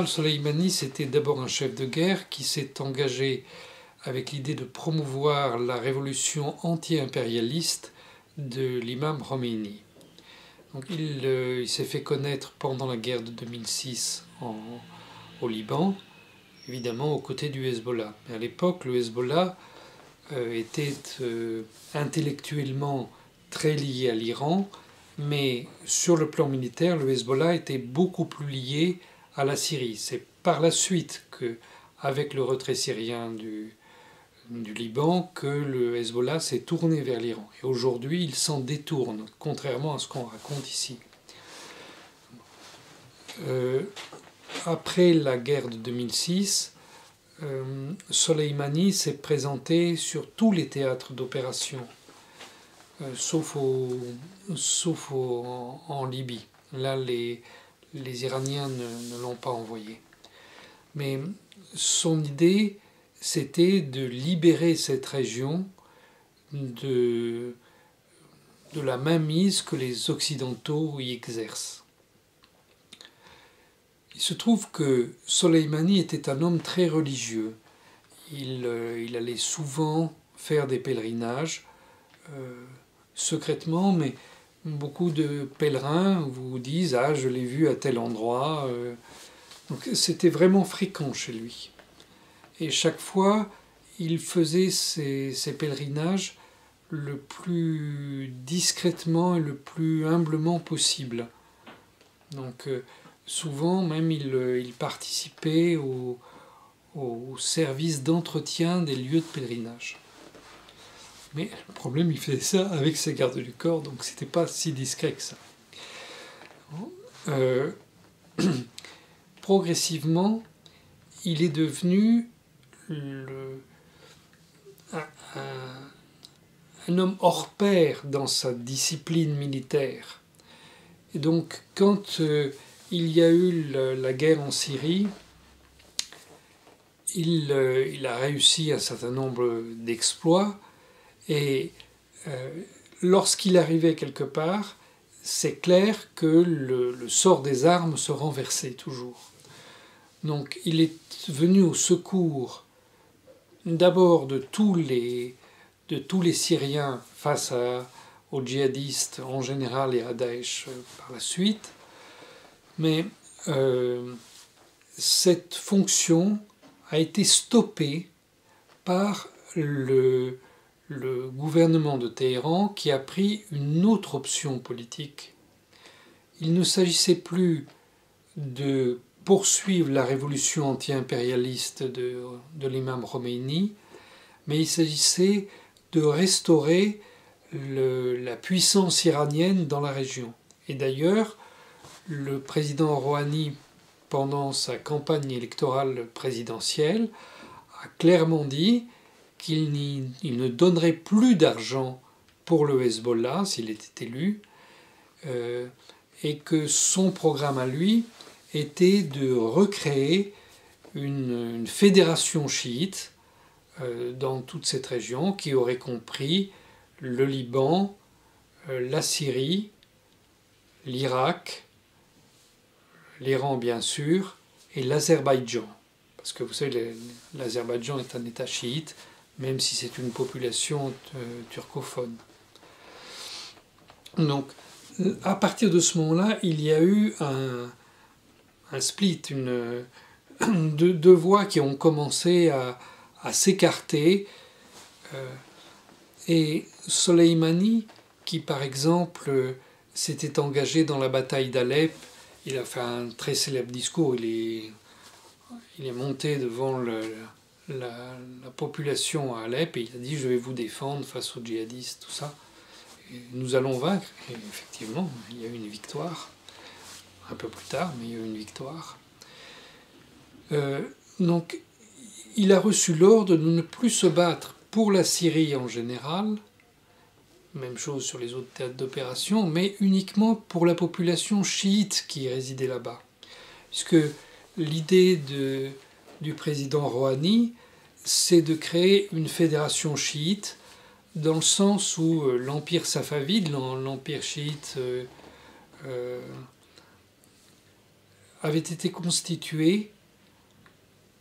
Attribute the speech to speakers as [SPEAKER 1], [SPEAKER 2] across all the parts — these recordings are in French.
[SPEAKER 1] général Soleimani, c'était d'abord un chef de guerre qui s'est engagé avec l'idée de promouvoir la révolution anti-impérialiste de l'imam Khomeini. Donc il s'est fait connaître pendant la guerre de 2006 au Liban, évidemment aux côtés du Hezbollah. Mais à l'époque, le Hezbollah était intellectuellement très lié à l'Iran, mais sur le plan militaire, le Hezbollah était beaucoup plus lié à la Syrie. C'est par la suite que, avec le retrait syrien du Liban, que le Hezbollah s'est tourné vers l'Iran. Et aujourd'hui, il s'en détourne, contrairement à ce qu'on raconte ici. Après la guerre de 2006, Soleimani s'est présenté sur tous les théâtres d'opération, sauf en Libye. Là, les Iraniens ne l'ont pas envoyé. Mais son idée, c'était de libérer cette région de la mainmise que les Occidentaux y exercent. Il se trouve que Soleimani était un homme très religieux. Il allait souvent faire des pèlerinages, secrètement, mais beaucoup de pèlerins vous disent « Ah, je l'ai vu à tel endroit ». Donc c'était vraiment fréquent chez lui. Et chaque fois, il faisait ses pèlerinages le plus discrètement et le plus humblement possible. Donc souvent même il participait au service d'entretien des lieux de pèlerinage. Mais le problème, il faisait ça avec ses gardes du corps, donc c'était pas si discret que ça. Progressivement, il est devenu un homme hors pair dans sa discipline militaire. Et donc, quand il y a eu la guerre en Syrie, il a réussi un certain nombre d'exploits, et lorsqu'il arrivait quelque part, c'est clair que le sort des armes se renversait toujours. Donc il est venu au secours d'abord de tous les Syriens face aux djihadistes en général et à Daesh par la suite. Mais cette fonction a été stoppée par le gouvernement de Téhéran qui a pris une autre option politique. Il ne s'agissait plus de poursuivre la révolution anti-impérialiste de l'imam Khomeini, mais il s'agissait de restaurer la puissance iranienne dans la région. Et d'ailleurs, le président Rouhani, pendant sa campagne électorale présidentielle, a clairement dit qu'il ne donnerait plus d'argent pour le Hezbollah s'il était élu, et que son programme à lui était de recréer une fédération chiite dans toute cette région qui aurait compris le Liban, la Syrie, l'Irak, l'Iran bien sûr, et l'Azerbaïdjan. Parce que vous savez, l'Azerbaïdjan est un État chiite, même si c'est une population turcophone. Donc, à partir de ce moment-là, il y a eu un split, deux voix qui ont commencé à s'écarter. Et Soleimani, qui par exemple s'était engagé dans la bataille d'Alep, il a fait un très célèbre discours, il est monté devant la population à Alep et il a dit « Je vais vous défendre face aux djihadistes », tout ça. Et nous allons vaincre. Et effectivement, il y a eu une victoire. Un peu plus tard, mais il y a eu une victoire. Donc, il a reçu l'ordre de ne plus se battre pour la Syrie en général, même chose sur les autres théâtres d'opération, mais uniquement pour la population chiite qui résidait là-bas. Puisque l'idée du président Rouhani, c'est de créer une fédération chiite, dans le sens où l'empire safavide, l'empire chiite, avait été constitué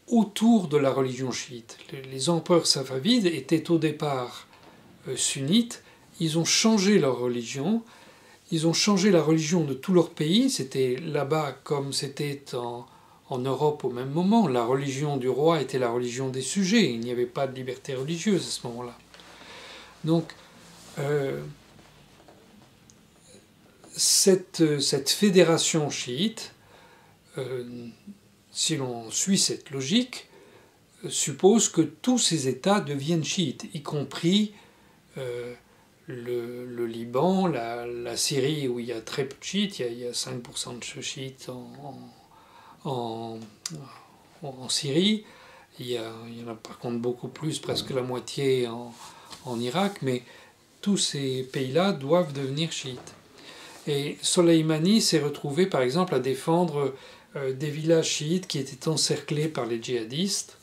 [SPEAKER 1] autour de la religion chiite. Les empereurs safavides étaient au départ sunnites, ils ont changé leur religion, ils ont changé la religion de tout leur pays, c'était là-bas comme c'était en Europe au même moment, la religion du roi était la religion des sujets, il n'y avait pas de liberté religieuse à ce moment-là. Donc, cette fédération chiite, si l'on suit cette logique, suppose que tous ces États deviennent chiites, y compris le Liban, la Syrie où il y a très peu de chiites, il y a 5% de chiites en Syrie, il y en a par contre beaucoup plus, presque la moitié en Irak, mais tous ces pays-là doivent devenir chiites. Et Soleimani s'est retrouvé par exemple à défendre des villages chiites qui étaient encerclés par les djihadistes,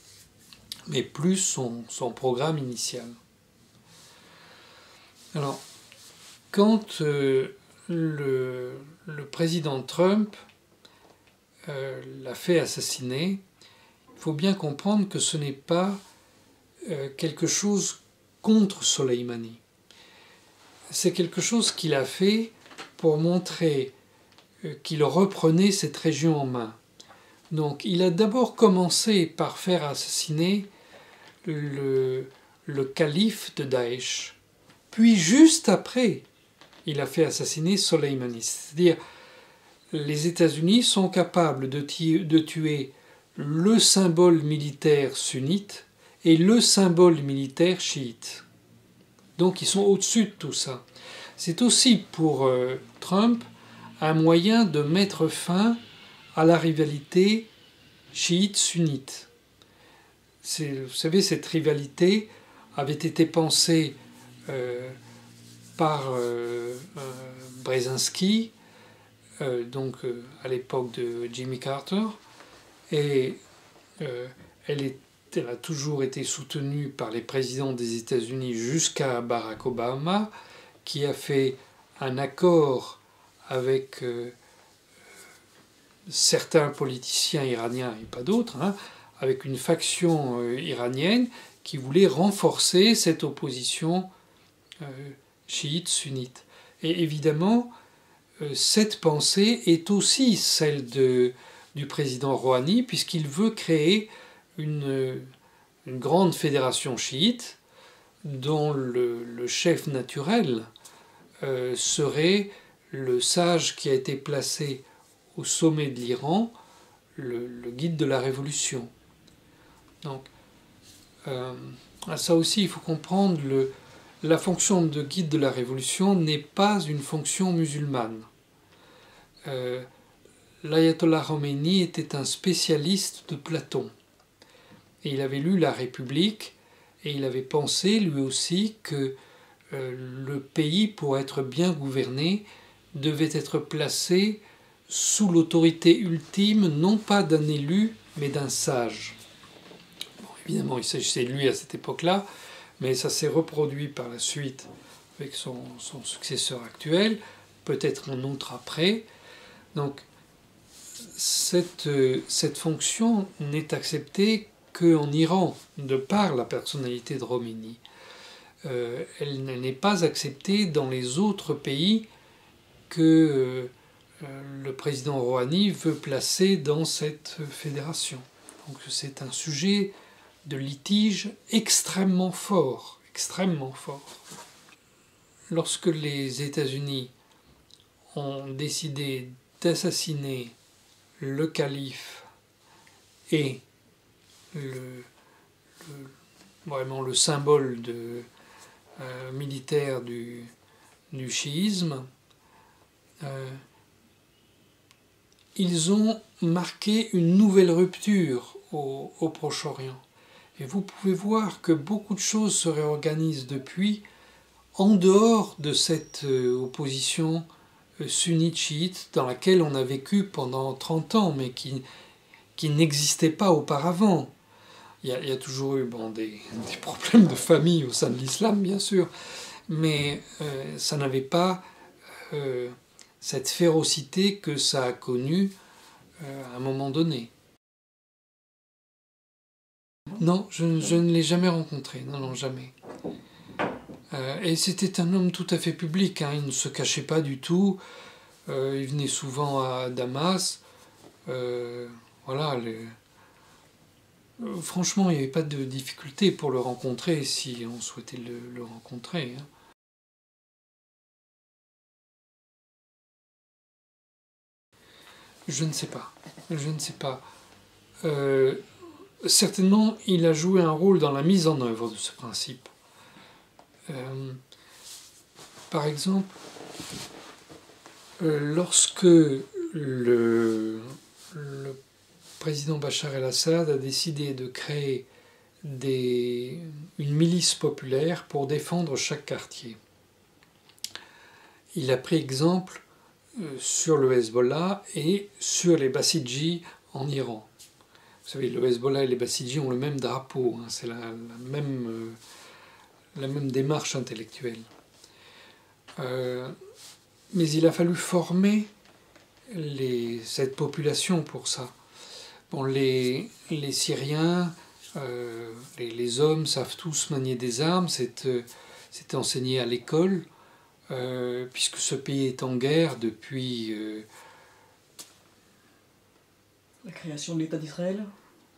[SPEAKER 1] mais plus son programme initial. Alors, quand le président Trump l'a fait assassiner, il faut bien comprendre que ce n'est pas quelque chose contre Soleimani. C'est quelque chose qu'il a fait pour montrer qu'il reprenait cette région en main. Donc il a d'abord commencé par faire assassiner le calife de Daesh. Puis juste après, il a fait assassiner Soleimani. C'est-à-dire, les États-Unis sont capables de tuer le symbole militaire sunnite et le symbole militaire chiite. Donc ils sont au-dessus de tout ça. C'est aussi pour Trump un moyen de mettre fin à la rivalité chiite-sunnite. Vous savez, cette rivalité avait été pensée par Brzezinski, à l'époque de Jimmy Carter, et elle a toujours été soutenue par les présidents des États-Unis jusqu'à Barack Obama, qui a fait un accord avec certains politiciens iraniens et pas d'autres, avec une faction iranienne qui voulait renforcer cette opposition chiite-sunnite. Et évidemment, cette pensée est aussi celle du président Rouhani, puisqu'il veut créer une grande fédération chiite dont le chef naturel serait le sage qui a été placé au sommet de l'Iran, le guide de la révolution. Donc, ça aussi, il faut comprendre, la fonction de guide de la révolution n'est pas une fonction musulmane. L'ayatollah Khomeini était un spécialiste de Platon. Et il avait lu La République, et il avait pensé, lui aussi, que le pays, pour être bien gouverné, devait être placé sous l'autorité ultime, non pas d'un élu, mais d'un sage. Bon, évidemment, il s'agissait de lui à cette époque-là, mais ça s'est reproduit par la suite avec son successeur actuel, peut-être un autre après. Donc, cette fonction n'est acceptée qu'en Iran, de par la personnalité de Khomeini. Elle n'est pas acceptée dans les autres pays que le président Rouhani veut placer dans cette fédération. Donc c'est un sujet de litige extrêmement fort, extrêmement fort. Lorsque les États-Unis ont décidé d'assassiner le calife et vraiment le symbole militaire du chiisme, ils ont marqué une nouvelle rupture au Proche-Orient. Et vous pouvez voir que beaucoup de choses se réorganisent depuis, en dehors de cette opposition sunnite-chiite dans laquelle on a vécu pendant 30 ans, mais qui n'existait pas auparavant. Il y a toujours eu des problèmes de famille au sein de l'islam, bien sûr, mais ça n'avait pas cette férocité que ça a connue à un moment donné. Non, je ne l'ai jamais rencontré, non, non, jamais. Et c'était un homme tout à fait public, hein, il ne se cachait pas du tout, il venait souvent à Damas, voilà, franchement, il n'y avait pas de difficulté pour le rencontrer si on souhaitait le rencontrer. Hein. Je ne sais pas, je ne sais pas. Certainement, il a joué un rôle dans la mise en œuvre de ce principe. Par exemple, lorsque le président Bachar el-Assad a décidé de créer une milice populaire pour défendre chaque quartier, il a pris exemple sur le Hezbollah et sur les Bassidji en Iran. Vous savez, le Hezbollah et les Bassidji ont le même drapeau, hein, c'est la même démarche intellectuelle. Mais il a fallu former cette population pour ça. Bon, les Syriens, les hommes savent tous manier des armes, c'est enseigné à l'école, puisque ce pays est en guerre depuis...
[SPEAKER 2] La création de l'État d'Israël ?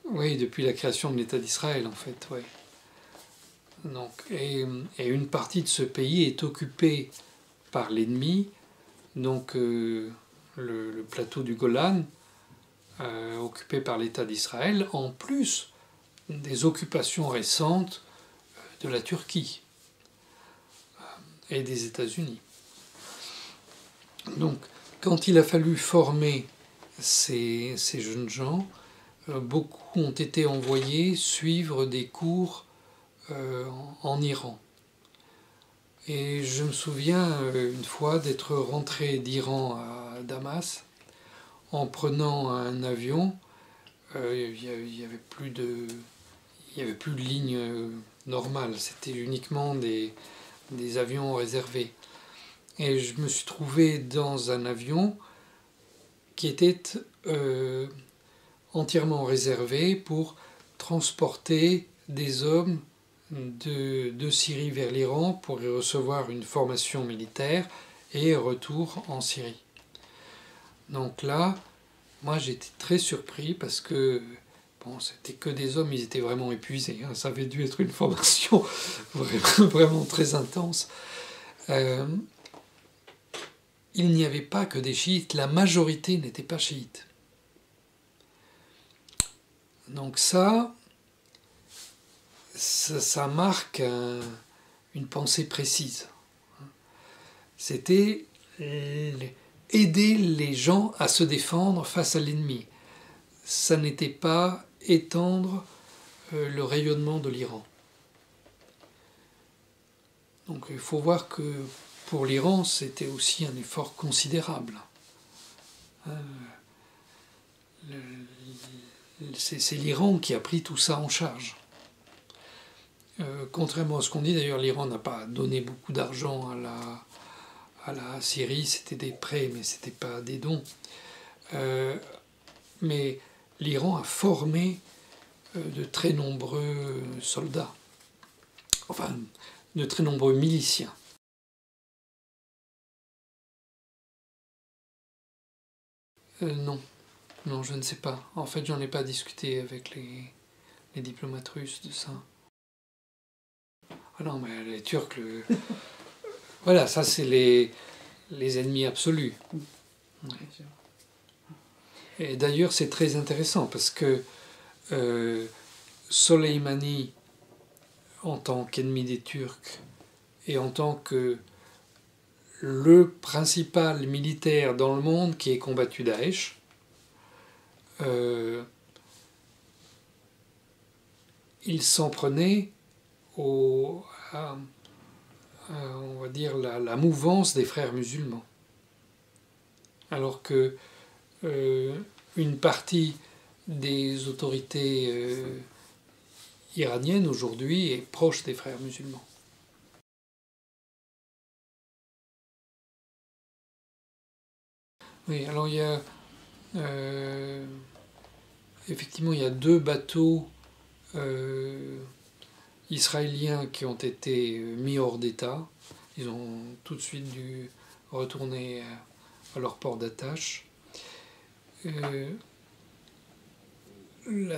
[SPEAKER 1] Oui, depuis la création de l'État d'Israël, en fait, oui. Donc, et une partie de ce pays est occupée par l'ennemi, donc le plateau du Golan, occupé par l'État d'Israël, en plus des occupations récentes de la Turquie et des États-Unis. Donc, quand il a fallu former ces jeunes gens, beaucoup ont été envoyés suivre des cours en Iran. Et je me souviens une fois d'être rentré d'Iran à Damas en prenant un avion. Il y avait plus de lignes normales, c'était uniquement des avions réservés. Et je me suis trouvé dans un avion qui était entièrement réservé pour transporter des hommes de Syrie vers l'Iran pour y recevoir une formation militaire et retour en Syrie. Donc là, moi j'étais très surpris parce que bon, c'était que des hommes, ils étaient vraiment épuisés. Hein. Ça avait dû être une formation vraiment très intense. Il n'y avait pas que des chiites, la majorité n'était pas chiite. Donc ça marque une pensée précise. C'était aider les gens à se défendre face à l'ennemi. Ça n'était pas étendre le rayonnement de l'Iran. Donc il faut voir que pour l'Iran, c'était aussi un effort considérable. C'est l'Iran qui a pris tout ça en charge. Contrairement à ce qu'on dit, d'ailleurs, l'Iran n'a pas donné beaucoup d'argent à la Syrie, c'était des prêts, mais ce n'était pas des dons. Mais l'Iran a formé de très nombreux soldats, enfin, de très nombreux miliciens. Non, je ne sais pas. En fait, j'en ai pas discuté avec les diplomates russes de ça. Ah non, mais les Turcs, voilà, ça c'est les ennemis absolus. Ouais. Et d'ailleurs, c'est très intéressant parce que Soleimani, en tant qu'ennemi des Turcs et en tant que le principal militaire dans le monde qui ait combattu Daesh, il s'en prenait on va dire la mouvance des frères musulmans. Alors que une partie des autorités iraniennes aujourd'hui est proche des frères musulmans. Oui, alors il y a effectivement il y a 2 bateaux israéliens qui ont été mis hors d'état. Ils ont tout de suite dû retourner à leur port d'attache. À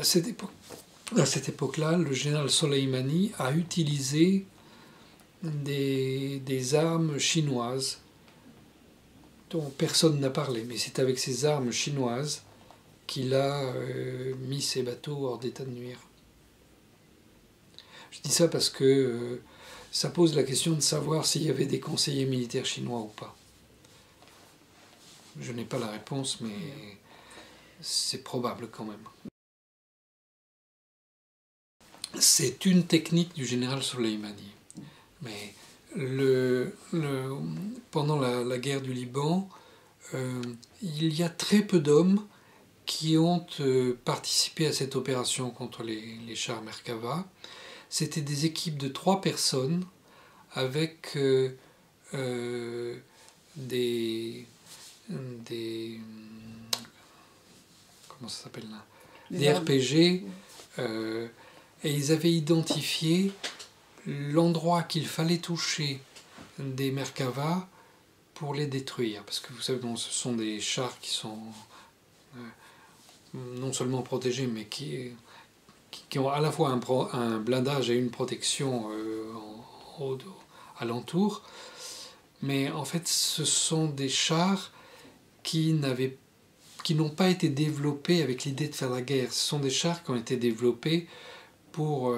[SPEAKER 1] cette époque-là, le général Soleimani a utilisé des armes chinoises dont personne n'a parlé, mais c'est avec ces armes chinoises qu'il a mis ses bateaux hors d'état de nuire. Je dis ça parce que ça pose la question de savoir s'il y avait des conseillers militaires chinois ou pas. Je n'ai pas la réponse, mais c'est probable quand même. C'est une technique du général Soleimani. Mais pendant la guerre du Liban, il y a très peu d'hommes qui ont participé à cette opération contre les chars Merkava. C'était des équipes de 3 personnes avec comment ça s'appelle là, des RPG, et ils avaient identifié l'endroit qu'il fallait toucher des Merkava pour les détruire. Parce que vous savez, bon, ce sont des chars qui sont non seulement protégés, mais qui ont à la fois un blindage et une protection alentour. Mais en fait, ce sont des chars qui n'ont pas été développés avec l'idée de faire la guerre. Ce sont des chars qui ont été développés pour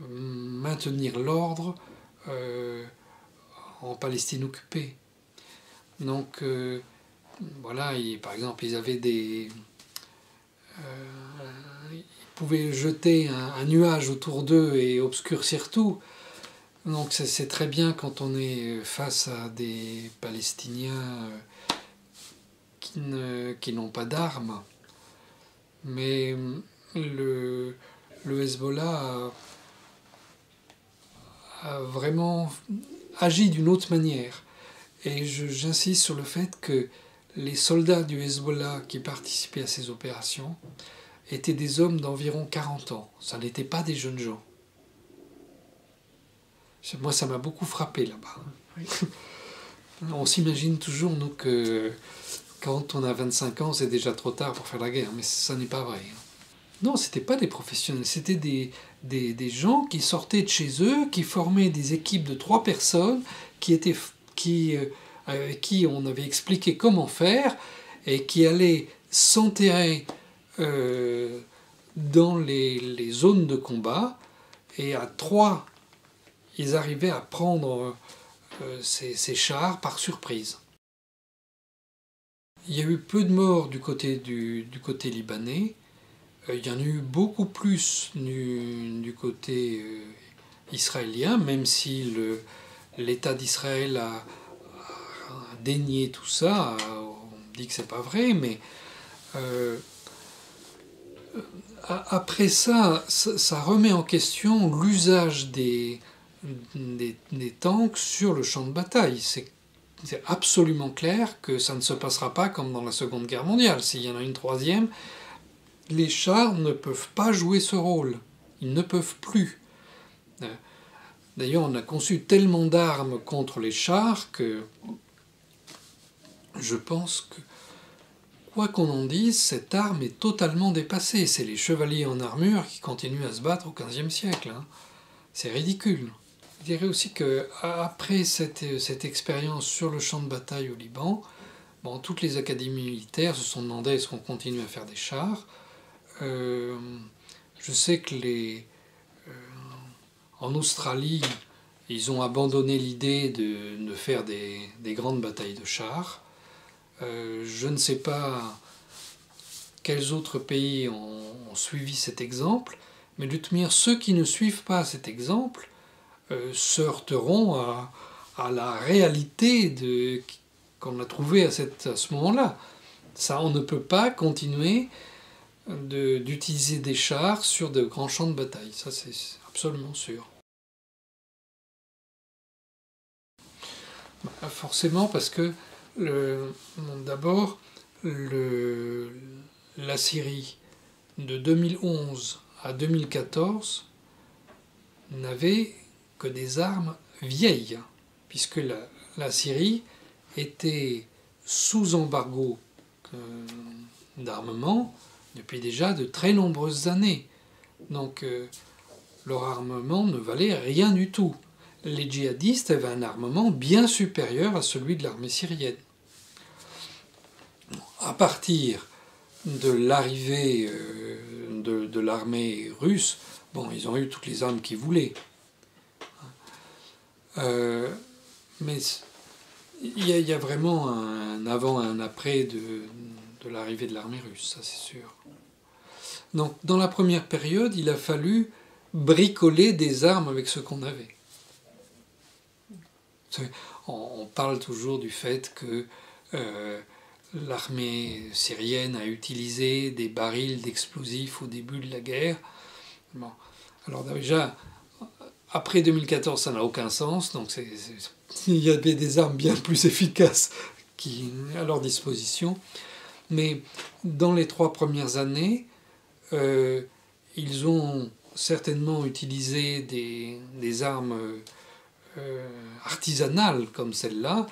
[SPEAKER 1] maintenir l'ordre en Palestine occupée. Donc voilà, par exemple, ils avaient ils pouvaient jeter un nuage autour d'eux et obscurcir tout. Donc c'est très bien quand on est face à des Palestiniens qui n'ont pas d'armes. Mais le Hezbollah a vraiment agi d'une autre manière. Et j'insiste sur le fait que les soldats du Hezbollah qui participaient à ces opérations étaient des hommes d'environ 40 ans. Ça n'était pas des jeunes gens. Moi, ça m'a beaucoup frappé là-bas. Oui. On s'imagine toujours, nous, que quand on a 25 ans, c'est déjà trop tard pour faire la guerre. Mais ça n'est pas vrai. Non, ce n'étaient pas des professionnels. C'était des gens qui sortaient de chez eux, qui formaient des équipes de 3 personnes, avec qui on avait expliqué comment faire, et qui allaient s'enterrer dans les zones de combat. Et à 3, ils arrivaient à prendre ces chars par surprise. Il y a eu peu de morts du côté libanais. Il y en a eu beaucoup plus du côté israélien, même si l'État d'Israël a dénié tout ça. On dit que c'est pas vrai, mais après ça remet en question l'usage des tanks sur le champ de bataille. C'est absolument clair que ça ne se passera pas comme dans la Seconde Guerre mondiale. S'il y en a une troisième, les chars ne peuvent pas jouer ce rôle. Ils ne peuvent plus. D'ailleurs, on a conçu tellement d'armes contre les chars que je pense que, quoi qu'on en dise, cette arme est totalement dépassée. C'est les chevaliers en armure qui continuent à se battre au XVe siècle. C'est ridicule. Je dirais aussi qu'après cette expérience sur le champ de bataille au Liban, toutes les académies militaires se sont demandé est-ce qu'on continue à faire des chars. Je sais que en Australie, ils ont abandonné l'idée de faire des grandes batailles de chars. Je ne sais pas quels autres pays ont suivi cet exemple, mais de toute manière, ceux qui ne suivent pas cet exemple se heurteront à la réalité qu'on a trouvée à ce moment-là. Ça, on ne peut pas continuer d'utiliser des chars sur de grands champs de bataille. Ça, c'est absolument sûr. Forcément, parce que d'abord, la Syrie de 2011 à 2014, n'avait que des armes vieilles, puisque la Syrie était sous embargo d'armement depuis déjà de très nombreuses années. Donc leur armement ne valait rien du tout. Les djihadistes avaient un armement bien supérieur à celui de l'armée syrienne. À partir de l'arrivée de l'armée russe, bon, ils ont eu toutes les armes qu'ils voulaient. Mais il y a vraiment un avant et un après de l'arrivée de l'armée russe, ça c'est sûr. Donc dans la première période, il a fallu bricoler des armes avec ce qu'on avait. On parle toujours du fait que l'armée syrienne a utilisé des barils d'explosifs au début de la guerre. Bon. Alors déjà, après 2014, ça n'a aucun sens. Donc il y avait des armes bien plus efficaces à leur disposition. Mais dans les 3 premières années, ils ont certainement utilisé des armes artisanales comme celle-là,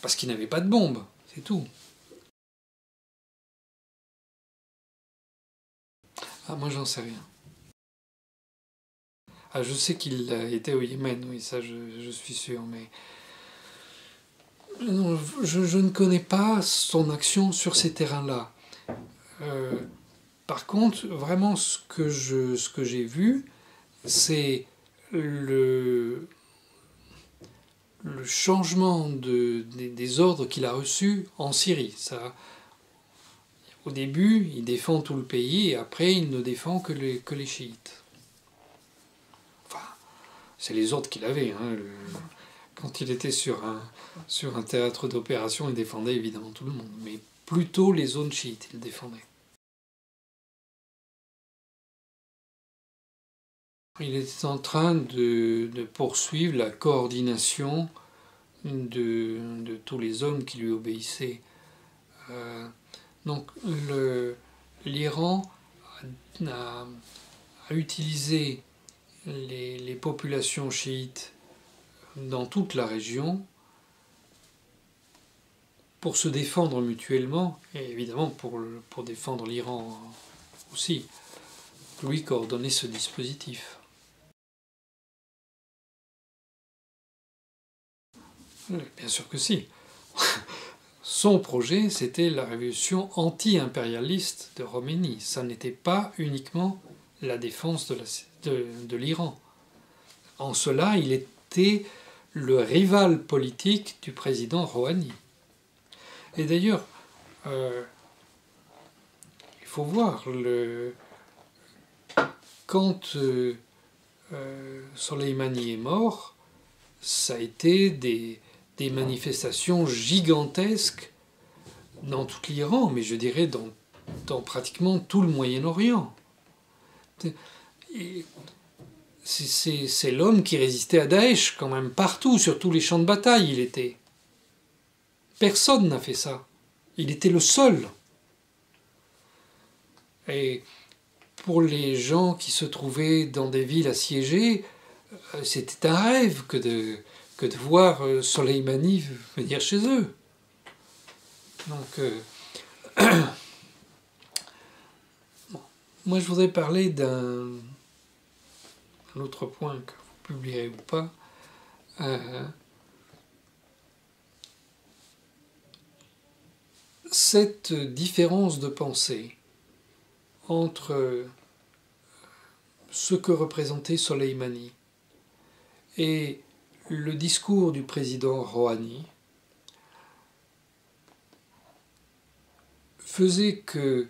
[SPEAKER 1] parce qu'ils n'avaient pas de bombes, c'est tout. Ah, moi j'en sais rien. Ah, je sais qu'il était au Yémen, oui, ça je suis sûr, mais non, je ne connais pas son action sur ces terrains-là. Par contre, vraiment, ce que j'ai vu, c'est le changement des ordres qu'il a reçus en Syrie. Ça, au début, il défend tout le pays et après, il ne défend que les chiites. Enfin, c'est les ordres qu'il avait. Hein. Quand il était sur un théâtre d'opération, il défendait évidemment tout le monde, mais plutôt les zones chiites, il défendait. Il était en train de poursuivre la coordination de tous les hommes qui lui obéissaient. Donc l'Iran a utilisé les populations chiites dans toute la région pour se défendre mutuellement et évidemment pour défendre l'Iran aussi. Lui coordonnait ce dispositif. Bien sûr que si. Son projet, c'était la révolution anti-impérialiste de Khomeini. Ça n'était pas uniquement la défense de l'Iran. En cela, il était le rival politique du président Rouhani. Et d'ailleurs, il faut voir, quand Soleimani est mort, ça a été des manifestations gigantesques dans tout l'Iran, mais je dirais dans pratiquement tout le Moyen-Orient. C'est l'homme qui résistait à Daesh quand même partout, sur tous les champs de bataille il était. Personne n'a fait ça. Il était le seul. Et pour les gens qui se trouvaient dans des villes assiégées, c'était un rêve que de voir Soleimani venir chez eux. Donc, bon. Moi je voudrais parler d'un autre point que vous publierez ou pas. Cette différence de pensée entre ce que représentait Soleimani et le discours du président Rouhani faisait que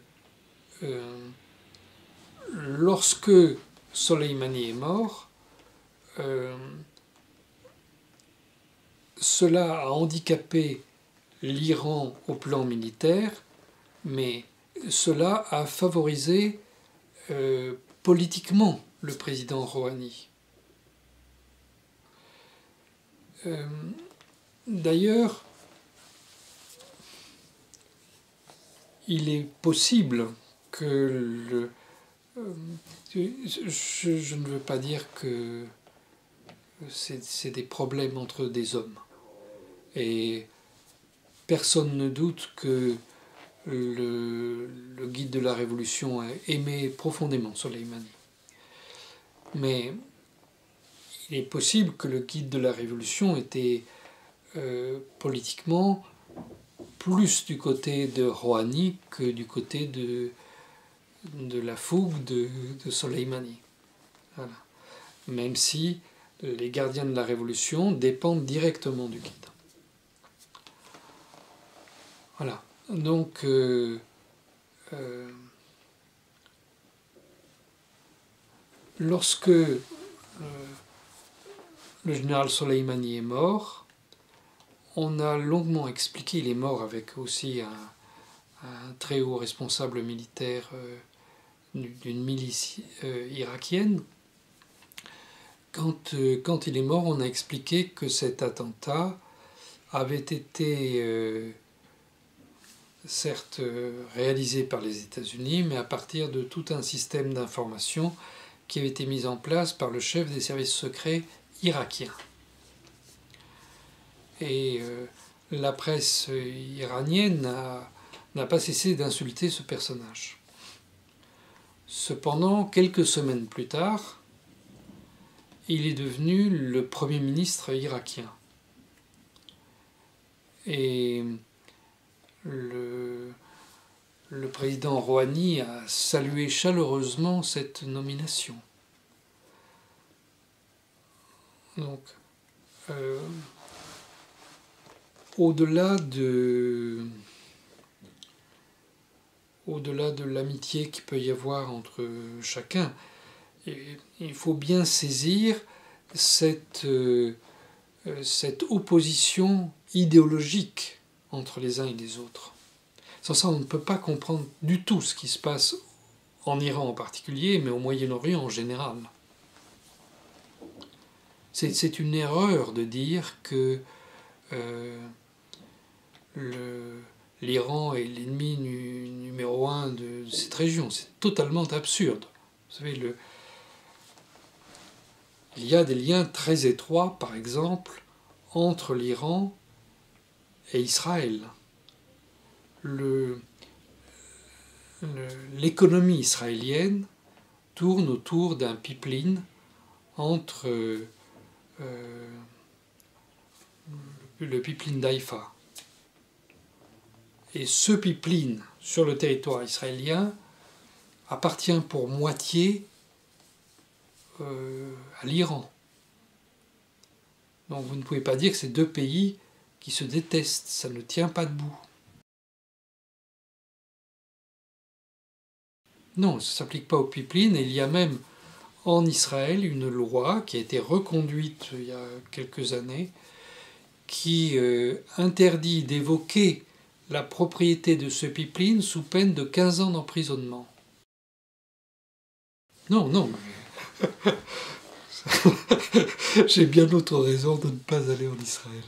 [SPEAKER 1] lorsque Soleimani est mort, cela a handicapé l'Iran au plan militaire, mais cela a favorisé politiquement le président Rouhani. D'ailleurs, il est possible que je ne veux pas dire que c'est des problèmes entre des hommes. Et personne ne doute que le guide de la Révolution aimait profondément Soleimani. Mais il est possible que le guide de la Révolution était politiquement plus du côté de Rouhani que du côté de la fougue de Soleimani. Voilà. Même si les gardiens de la Révolution dépendent directement du guide. Voilà. Donc, lorsque le général Soleimani est mort, on a longuement expliqué, il est mort avec aussi un très haut responsable militaire d'une milice irakienne. Quand il est mort, on a expliqué que cet attentat avait été certes réalisé par les États-Unis, mais à partir de tout un système d'information qui avait été mis en place par le chef des services secrets irakiens. Et la presse iranienne n'a pas cessé d'insulter ce personnage. Cependant, quelques semaines plus tard, il est devenu le Premier ministre irakien. Et le président Rouhani a salué chaleureusement cette nomination. Donc, au-delà de l'amitié qu'il peut y avoir entre chacun, il faut bien saisir cette opposition idéologique entre les uns et les autres. Sans ça, on ne peut pas comprendre du tout ce qui se passe en Iran en particulier, mais au Moyen-Orient en général. C'est une erreur de dire que l'Iran est l'ennemi numéro un de cette région. C'est totalement absurde. Vous savez, il y a des liens très étroits, par exemple, entre l'Iran et Israël. L'économie israélienne tourne autour d'un pipeline entre le pipeline d'Haïfa. Et ce pipeline, sur le territoire israélien, appartient pour moitié à l'Iran. Donc vous ne pouvez pas dire que c'est deux pays qui se détestent, ça ne tient pas debout. Non, ça ne s'applique pas au pipeline, et il y a même en Israël une loi qui a été reconduite il y a quelques années qui interdit d'évoquer la propriété de ce pipeline sous peine de 15 ans d'emprisonnement. Non, mais... j'ai bien d'autres raisons de ne pas aller en Israël.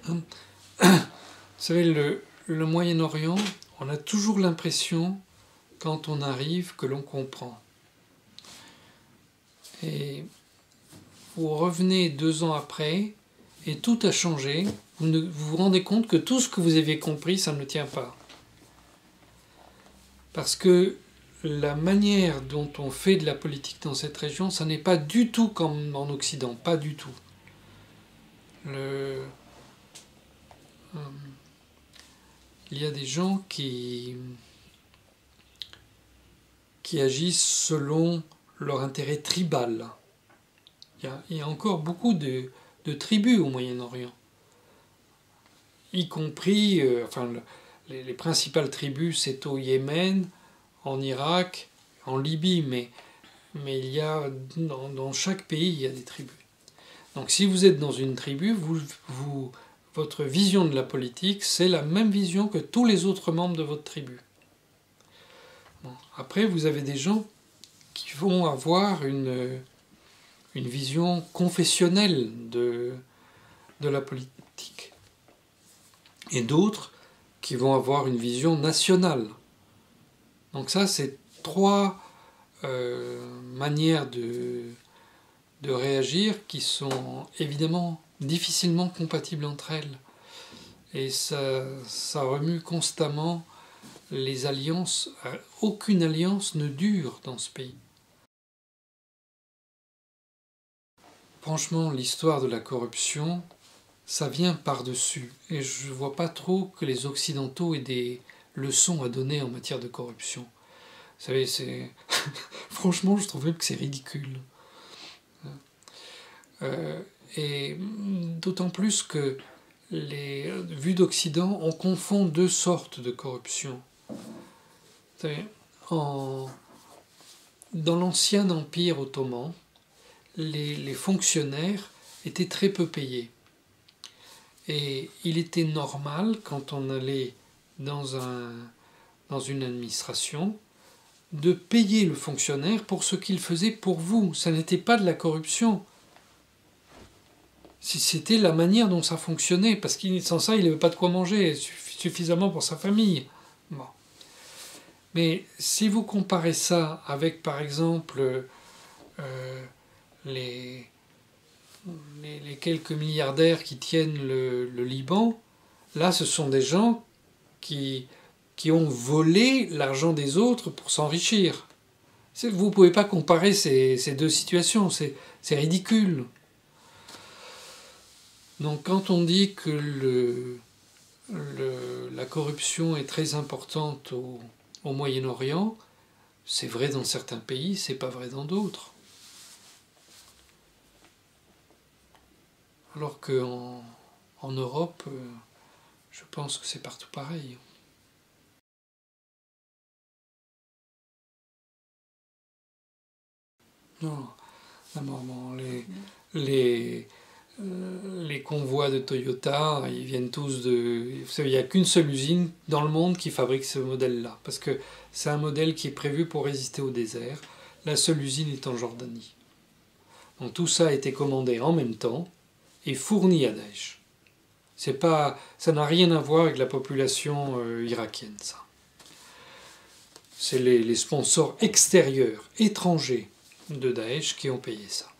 [SPEAKER 1] Vous savez, le Moyen-Orient, on a toujours l'impression, quand on arrive, que l'on comprend. Et vous revenez 2 ans après, et tout a changé. Vous vous rendez compte que tout ce que vous avez compris, ça ne tient pas. Parce que la manière dont on fait de la politique dans cette région, ça n'est pas du tout comme en Occident, pas du tout. Il y a des gens qui agissent selon leur intérêt tribal. Il y a encore beaucoup de tribus au Moyen-Orient, y compris, les principales tribus, c'est au Yémen, en Irak, en Libye, mais il y a, dans chaque pays, il y a des tribus. Donc si vous êtes dans une tribu, votre vision de la politique, c'est la même vision que tous les autres membres de votre tribu. Bon, après, vous avez des gens qui vont avoir une vision confessionnelle de la politique. Et d'autres qui vont avoir une vision nationale Donc ça, c'est trois manières de réagir qui sont évidemment difficilement compatibles entre elles. Et ça remue constamment les alliances. Aucune alliance ne dure dans ce pays. Franchement, l'histoire de la corruption, ça vient par-dessus. Et je ne vois pas trop que les Occidentaux aient des leçons à donner en matière de corruption. Vous savez, c'est... Franchement, je trouve même que c'est ridicule. Et d'autant plus que les vues d'Occident, on confond deux sortes de corruption. Vous savez, dans l'ancien empire ottoman, les fonctionnaires étaient très peu payés. Et il était normal, quand on allait dans une administration, de payer le fonctionnaire pour ce qu'il faisait pour vous. Ça n'était pas de la corruption. C'était la manière dont ça fonctionnait, parce que sans ça, il n'avait pas de quoi manger suffisamment pour sa famille. Bon. Mais si vous comparez ça avec, par exemple, les quelques milliardaires qui tiennent le Liban, là, ce sont des gens qui ont volé l'argent des autres pour s'enrichir. Vous ne pouvez pas comparer ces deux situations, c'est ridicule. Donc quand on dit que la corruption est très importante au Moyen-Orient, c'est vrai dans certains pays, c'est pas vrai dans d'autres. Alors qu'en Europe, je pense que c'est partout pareil. Non, d'abord, bon, les convois de Toyota, ils viennent tous de... Vous savez, il n'y a qu'une seule usine dans le monde qui fabrique ce modèle-là, parce que c'est un modèle qui est prévu pour résister au désert. La seule usine est en Jordanie. Donc tout ça a été commandé en même temps et fourni à Daesh. Ça n'a rien à voir avec la population irakienne, ça. C'est les sponsors extérieurs, étrangers de Daesh qui ont payé ça.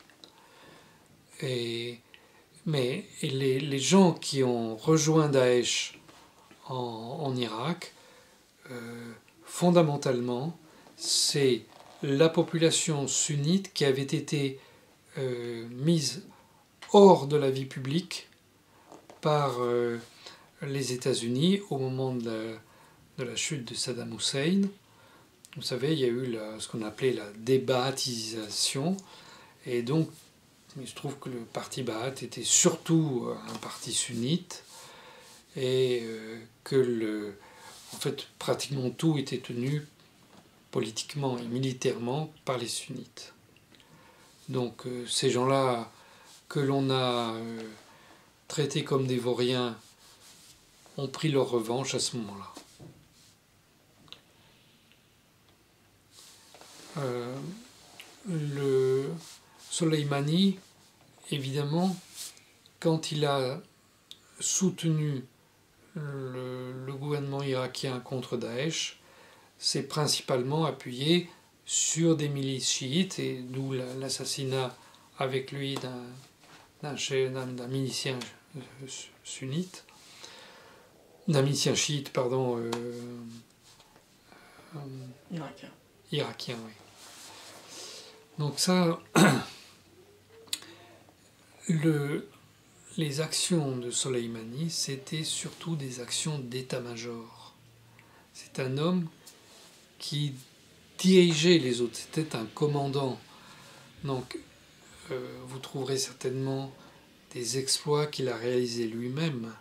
[SPEAKER 1] Mais les gens qui ont rejoint Daesh en Irak, fondamentalement, c'est la population sunnite qui avait été mise hors de la vie publique par les États-Unis au moment de la chute de Saddam Hussein. Vous savez, il y a eu ce qu'on appelait la débaatisation, et donc il se trouve que le parti Baath était surtout un parti sunnite, et que en fait, pratiquement tout était tenu politiquement et militairement par les sunnites. Donc ces gens-là que l'on a traités comme des vauriens ont pris leur revanche à ce moment-là. Le Soleimani, évidemment, quand il a soutenu le gouvernement irakien contre Daesh, c'est principalement appuyé sur des milices chiites, et d'où l'assassinat avec lui d'un milicien sunnite, d'un milicien chiite, pardon, irakien, oui. Donc ça, les actions de Soleimani, c'était surtout des actions d'état-major. C'est un homme qui dirigeait les autres, c'était un commandant. Donc vous trouverez certainement des exploits qu'il a réalisés lui-même,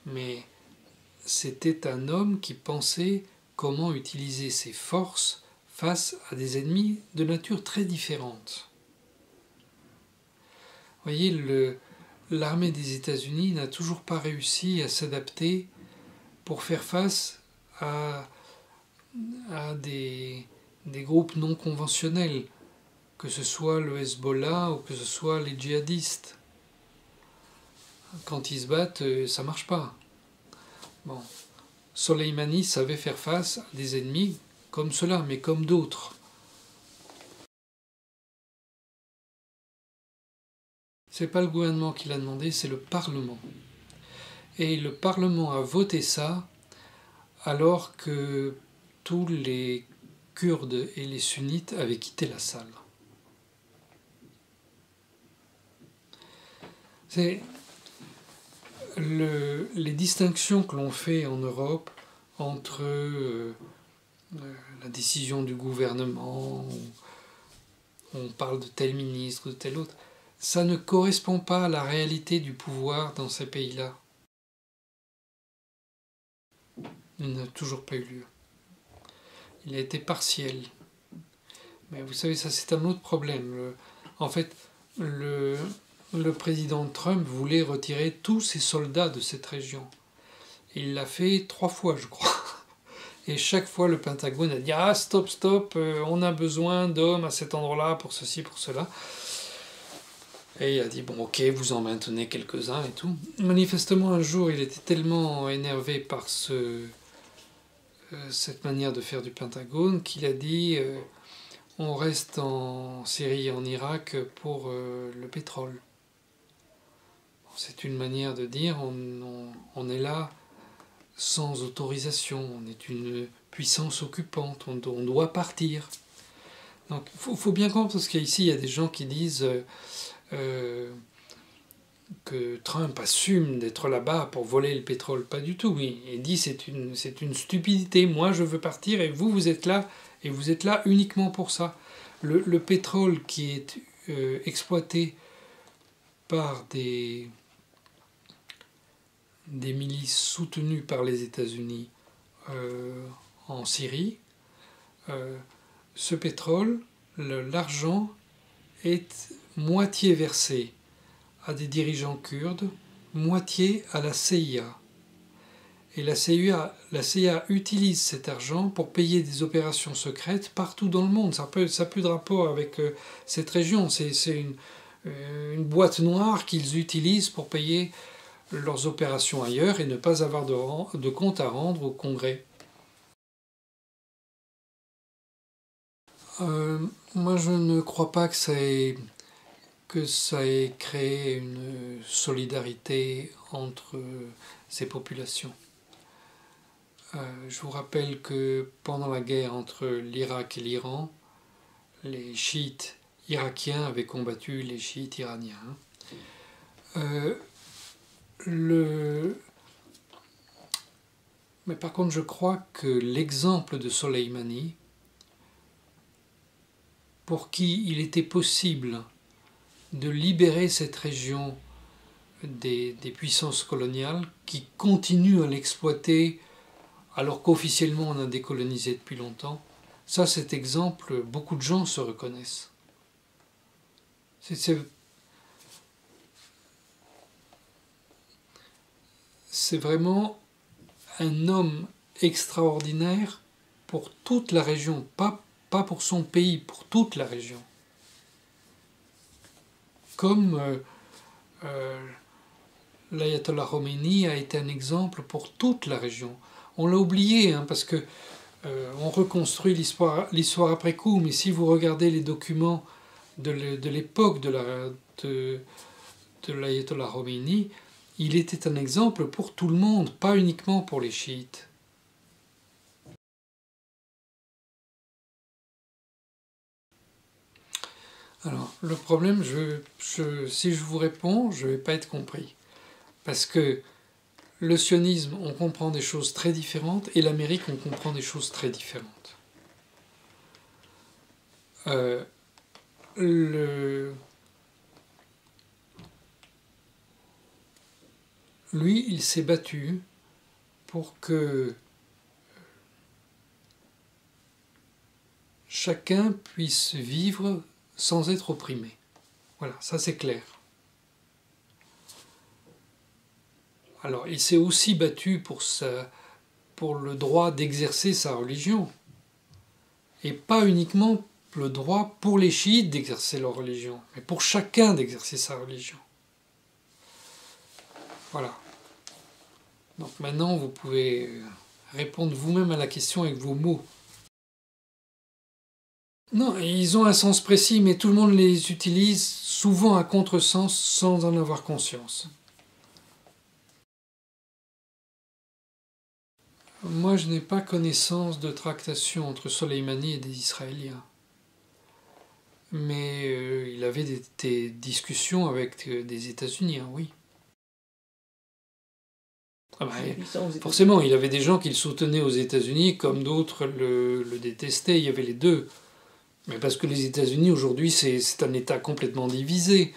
[SPEAKER 1] mais c'était un homme qui pensait comment utiliser ses forces face à des ennemis de nature très différente. Vous voyez, l'armée des États-Unis n'a toujours pas réussi à s'adapter pour faire face à des groupes non conventionnels, que ce soit le Hezbollah ou que ce soit les djihadistes. Quand ils se battent, ça marche pas. Bon. Soleimani savait faire face à des ennemis comme cela, mais comme d'autres. C'est pas le gouvernement qui l'a demandé, c'est le Parlement. Et le Parlement a voté ça alors que tous les Kurdes et les sunnites avaient quitté la salle. C'est les distinctions que l'on fait en Europe entre la décision du gouvernement, on parle de tel ministre, de tel autre, ça ne correspond pas à la réalité du pouvoir dans ces pays-là. Il n'a toujours pas eu lieu. Il a été partiel. Mais vous savez, ça c'est un autre problème. En fait, le président Trump voulait retirer tous ses soldats de cette région. Il l'a fait 3 fois, je crois. Et chaque fois, le Pentagone a dit « Ah, stop, on a besoin d'hommes à cet endroit-là pour ceci, pour cela. » Et il a dit « Bon, ok, vous en maintenez quelques-uns et tout. » Manifestement, un jour, il était tellement énervé par cette manière de faire du Pentagone qu'il a dit on reste en Syrie et en Irak pour le pétrole. C'est une manière de dire on est là sans autorisation, on est une puissance occupante, on doit partir. Donc il faut bien comprendre, parce qu'ici il y a des gens qui disent que Trump assume d'être là-bas pour voler le pétrole. Pas du tout, oui. Il dit c'est une stupidité, moi je veux partir et vous êtes là, et vous êtes là uniquement pour ça. Le pétrole qui est exploité par des milices soutenues par les États-Unis en Syrie, ce pétrole, l'argent est moitié versé à des dirigeants kurdes, moitié à la CIA. Et la CIA utilise cet argent pour payer des opérations secrètes partout dans le monde. Ça n'a plus de rapport avec cette région. C'est une boîte noire qu'ils utilisent pour payer leurs opérations ailleurs et ne pas avoir de compte à rendre au Congrès. Moi, je ne crois pas que ça ait créé une solidarité entre ces populations. Je vous rappelle que pendant la guerre entre l'Irak et l'Iran, les chiites irakiens avaient combattu les chiites iraniens. Mais par contre, je crois que l'exemple de Soleimani, pour qui il était possible de libérer cette région des puissances coloniales qui continuent à l'exploiter alors qu'officiellement on a décolonisé depuis longtemps, ça, cet exemple, beaucoup de gens se reconnaissent. C'est vraiment un homme extraordinaire pour toute la région, pas pour son pays, pour toute la région. Comme l'ayatollah Khomeini a été un exemple pour toute la région. On l'a oublié, parce que on reconstruit l'histoire après coup, mais si vous regardez les documents de l'époque de l'ayatollah Khomeini, il était un exemple pour tout le monde, pas uniquement pour les chiites. Alors, le problème, si je vous réponds, je ne vais pas être compris. Parce que le sionisme, on comprend des choses très différentes, et l'Amérique, on comprend des choses très différentes. Lui, il s'est battu pour que chacun puisse vivre sans être opprimé. Voilà, ça c'est clair. Alors, il s'est aussi battu pour le droit d'exercer sa religion. Et pas uniquement le droit pour les chiites d'exercer leur religion, mais pour chacun d'exercer sa religion. Voilà. Donc maintenant, vous pouvez répondre vous-même à la question avec vos mots. Non, ils ont un sens précis, mais tout le monde les utilise souvent à contresens sans en avoir conscience. Moi, je n'ai pas connaissance de tractation entre Soleimani et des Israéliens. Mais il avait des discussions avec des États-Unis, hein, oui. Ah bah, forcément, il avait des gens qui le soutenaient aux États-Unis, comme d'autres le détestaient, il y avait les deux. Mais parce que les États-Unis, aujourd'hui, c'est un État complètement divisé.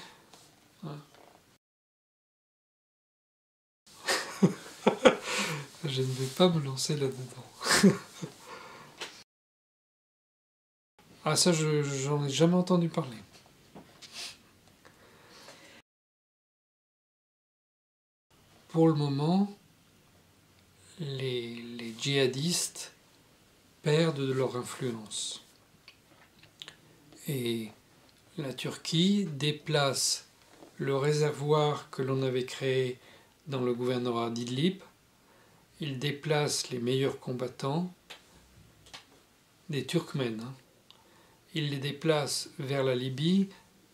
[SPEAKER 1] Je ne vais pas me lancer là-dedans. Ah ça, j'en ai jamais entendu parler. Pour le moment, les djihadistes perdent de leur influence. Et la Turquie déplace le réservoir que l'on avait créé dans le gouvernorat d'Idlib. Il déplace les meilleurs combattants, des Turkmènes. Il les déplace vers la Libye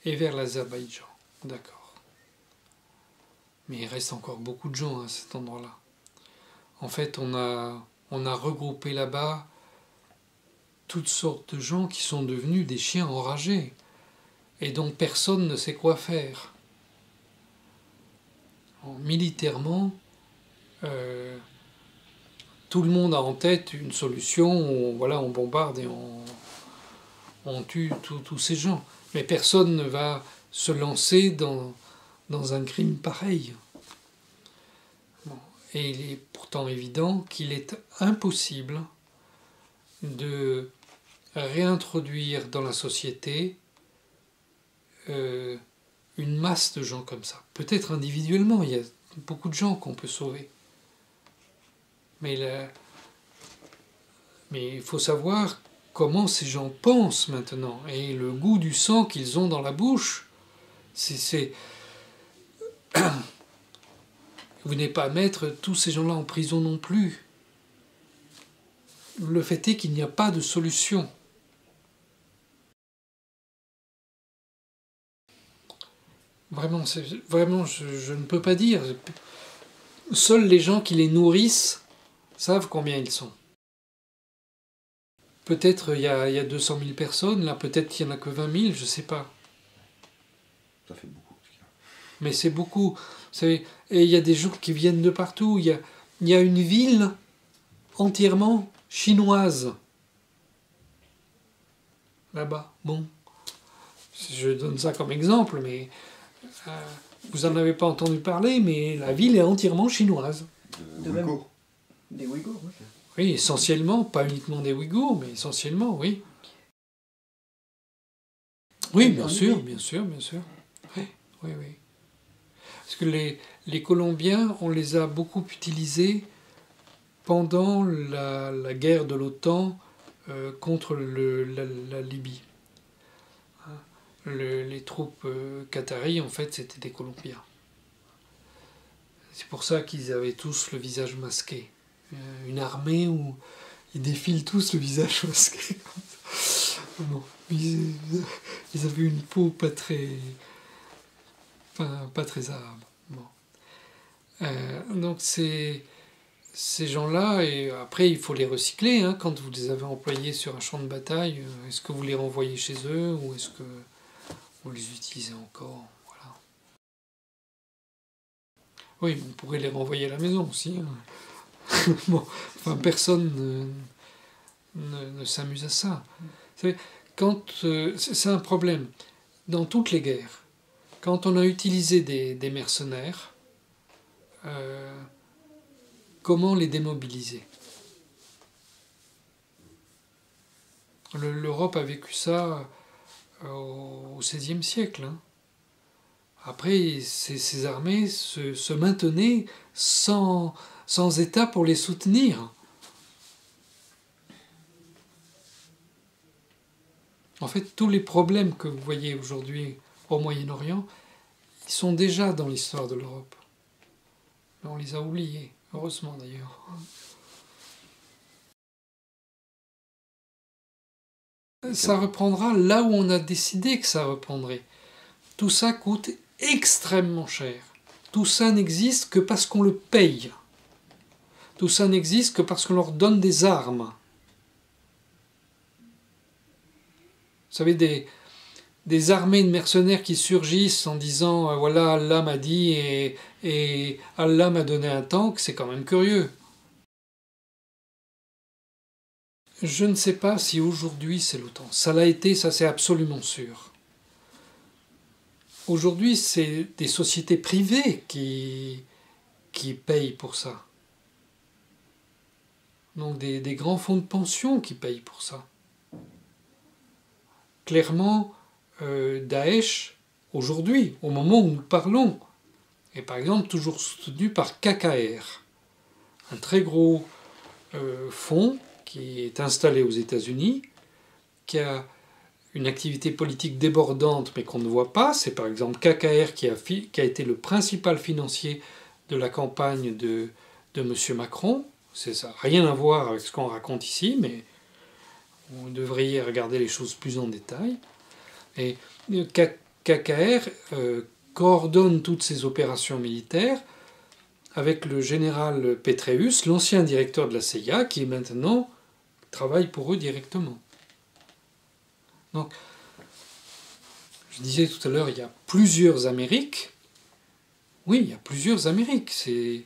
[SPEAKER 1] et vers l'Azerbaïdjan. D'accord. Mais il reste encore beaucoup de gens à cet endroit-là. En fait, on a regroupé là-bas toutes sortes de gens qui sont devenus des chiens enragés et dont personne ne sait quoi faire. Militairement, tout le monde a en tête une solution où on bombarde et on tue tous ces gens. Mais personne ne va se lancer dans un crime pareil. Bon. Et il est pourtant évident qu'il est impossible de réintroduire dans la société une masse de gens comme ça. Peut-être individuellement, il y a beaucoup de gens qu'on peut sauver. Mais il faut savoir comment ces gens pensent maintenant. Et le goût du sang qu'ils ont dans la bouche, vous n'êtes pas à mettre tous ces gens-là en prison non plus. Le fait est qu'il n'y a pas de solution. Vraiment, je ne peux pas dire. Seuls les gens qui les nourrissent savent combien ils sont. Peut-être il y a 200 000 personnes, là peut-être qu'il n'y en a que 20 000, je ne sais pas.
[SPEAKER 3] Ça fait beaucoup.
[SPEAKER 1] Mais c'est beaucoup. Vous savez, et il y a des gens qui viennent de partout. Il y a une ville entièrement chinoise. Là-bas. Bon. Je donne ça comme exemple, mais vous n'en avez pas entendu parler, mais la ville est entièrement chinoise.
[SPEAKER 3] De Ouïghours.
[SPEAKER 2] Des Ouïghours, oui.
[SPEAKER 1] Oui, essentiellement, pas uniquement des Ouïghours, mais essentiellement, oui. Oui, bien sûr. Oui. Parce que les Colombiens, on les a beaucoup utilisés pendant la guerre de l'OTAN contre la Libye. Les troupes qataries, en fait, c'était des Colombiens. C'est pour ça qu'ils avaient tous le visage masqué. Une armée où ils défilent tous le visage masqué. Bon, ils avaient une peau pas très arabe. Bon. Donc ces gens-là, et après il faut les recycler, hein, quand vous les avez employés sur un champ de bataille, est-ce que vous les renvoyez chez eux ou est-ce que vous les utilisez encore? Voilà. Oui, on pourrait les renvoyer à la maison aussi. Hein. Bon, enfin, personne ne s'amuse à ça. Vous savez, c'est un problème. Dans toutes les guerres, quand on a utilisé des mercenaires, comment les démobiliser? L'Europe a vécu ça au XVIe siècle. Hein. Après, ces armées se maintenaient sans État pour les soutenir. En fait, tous les problèmes que vous voyez aujourd'hui au Moyen-Orient, ils sont déjà dans l'histoire de l'Europe. Mais on les a oubliés, heureusement d'ailleurs. Ça reprendra là où on a décidé que ça reprendrait. Tout ça coûte extrêmement cher. Tout ça n'existe que parce qu'on le paye. Tout ça n'existe que parce qu'on leur donne des armes. Vous savez, des armées de mercenaires qui surgissent en disant voilà, Allah m'a dit et Allah m'a donné un tank, c'est quand même curieux. Je ne sais pas si aujourd'hui c'est l'OTAN. Ça l'a été, ça c'est absolument sûr. Aujourd'hui, c'est des sociétés privées qui payent pour ça. Donc des grands fonds de pension qui payent pour ça. Clairement, Daesh, aujourd'hui, au moment où nous parlons, est par exemple toujours soutenu par KKR, un très gros fonds qui est installé aux États-Unis, qui a une activité politique débordante mais qu'on ne voit pas. C'est par exemple KKR qui a été le principal financier de la campagne de M. Macron. Ça n'a rien à voir avec ce qu'on raconte ici, mais vous devriez regarder les choses plus en détail. Et KKR coordonne toutes ces opérations militaires avec le général Petraeus, l'ancien directeur de la CIA, qui maintenant travaille pour eux directement. Donc, je disais tout à l'heure, il y a plusieurs Amériques. Oui, il y a plusieurs Amériques. Il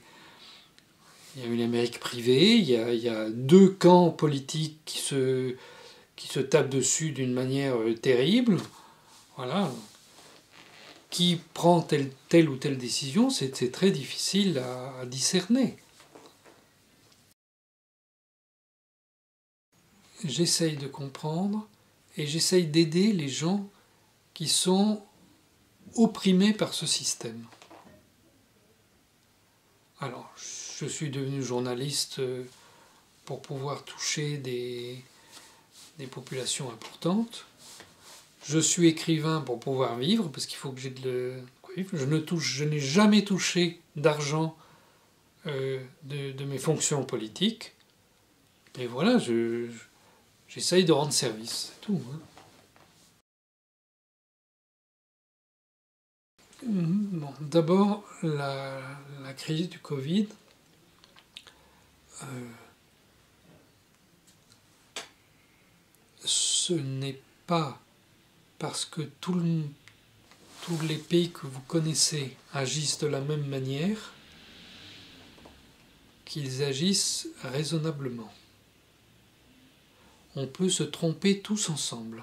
[SPEAKER 1] y a une Amérique privée, il y a deux camps politiques qui se tapent dessus d'une manière terrible. Voilà. Qui prend telle ou telle décision, c'est très difficile à discerner. J'essaye de comprendre et j'essaye d'aider les gens qui sont opprimés par ce système. Alors, je suis devenu journaliste pour pouvoir toucher des populations importantes. Je suis écrivain pour pouvoir vivre, parce qu'il faut que j'ai de vivre. Je n'ai jamais touché d'argent de mes fonctions politiques. Et voilà, j'essaye de rendre service, c'est tout. Hein. Bon, d'abord, la crise du Covid. Ce n'est pas parce que tous les pays que vous connaissez agissent de la même manière qu'ils agissent raisonnablement. On peut se tromper tous ensemble.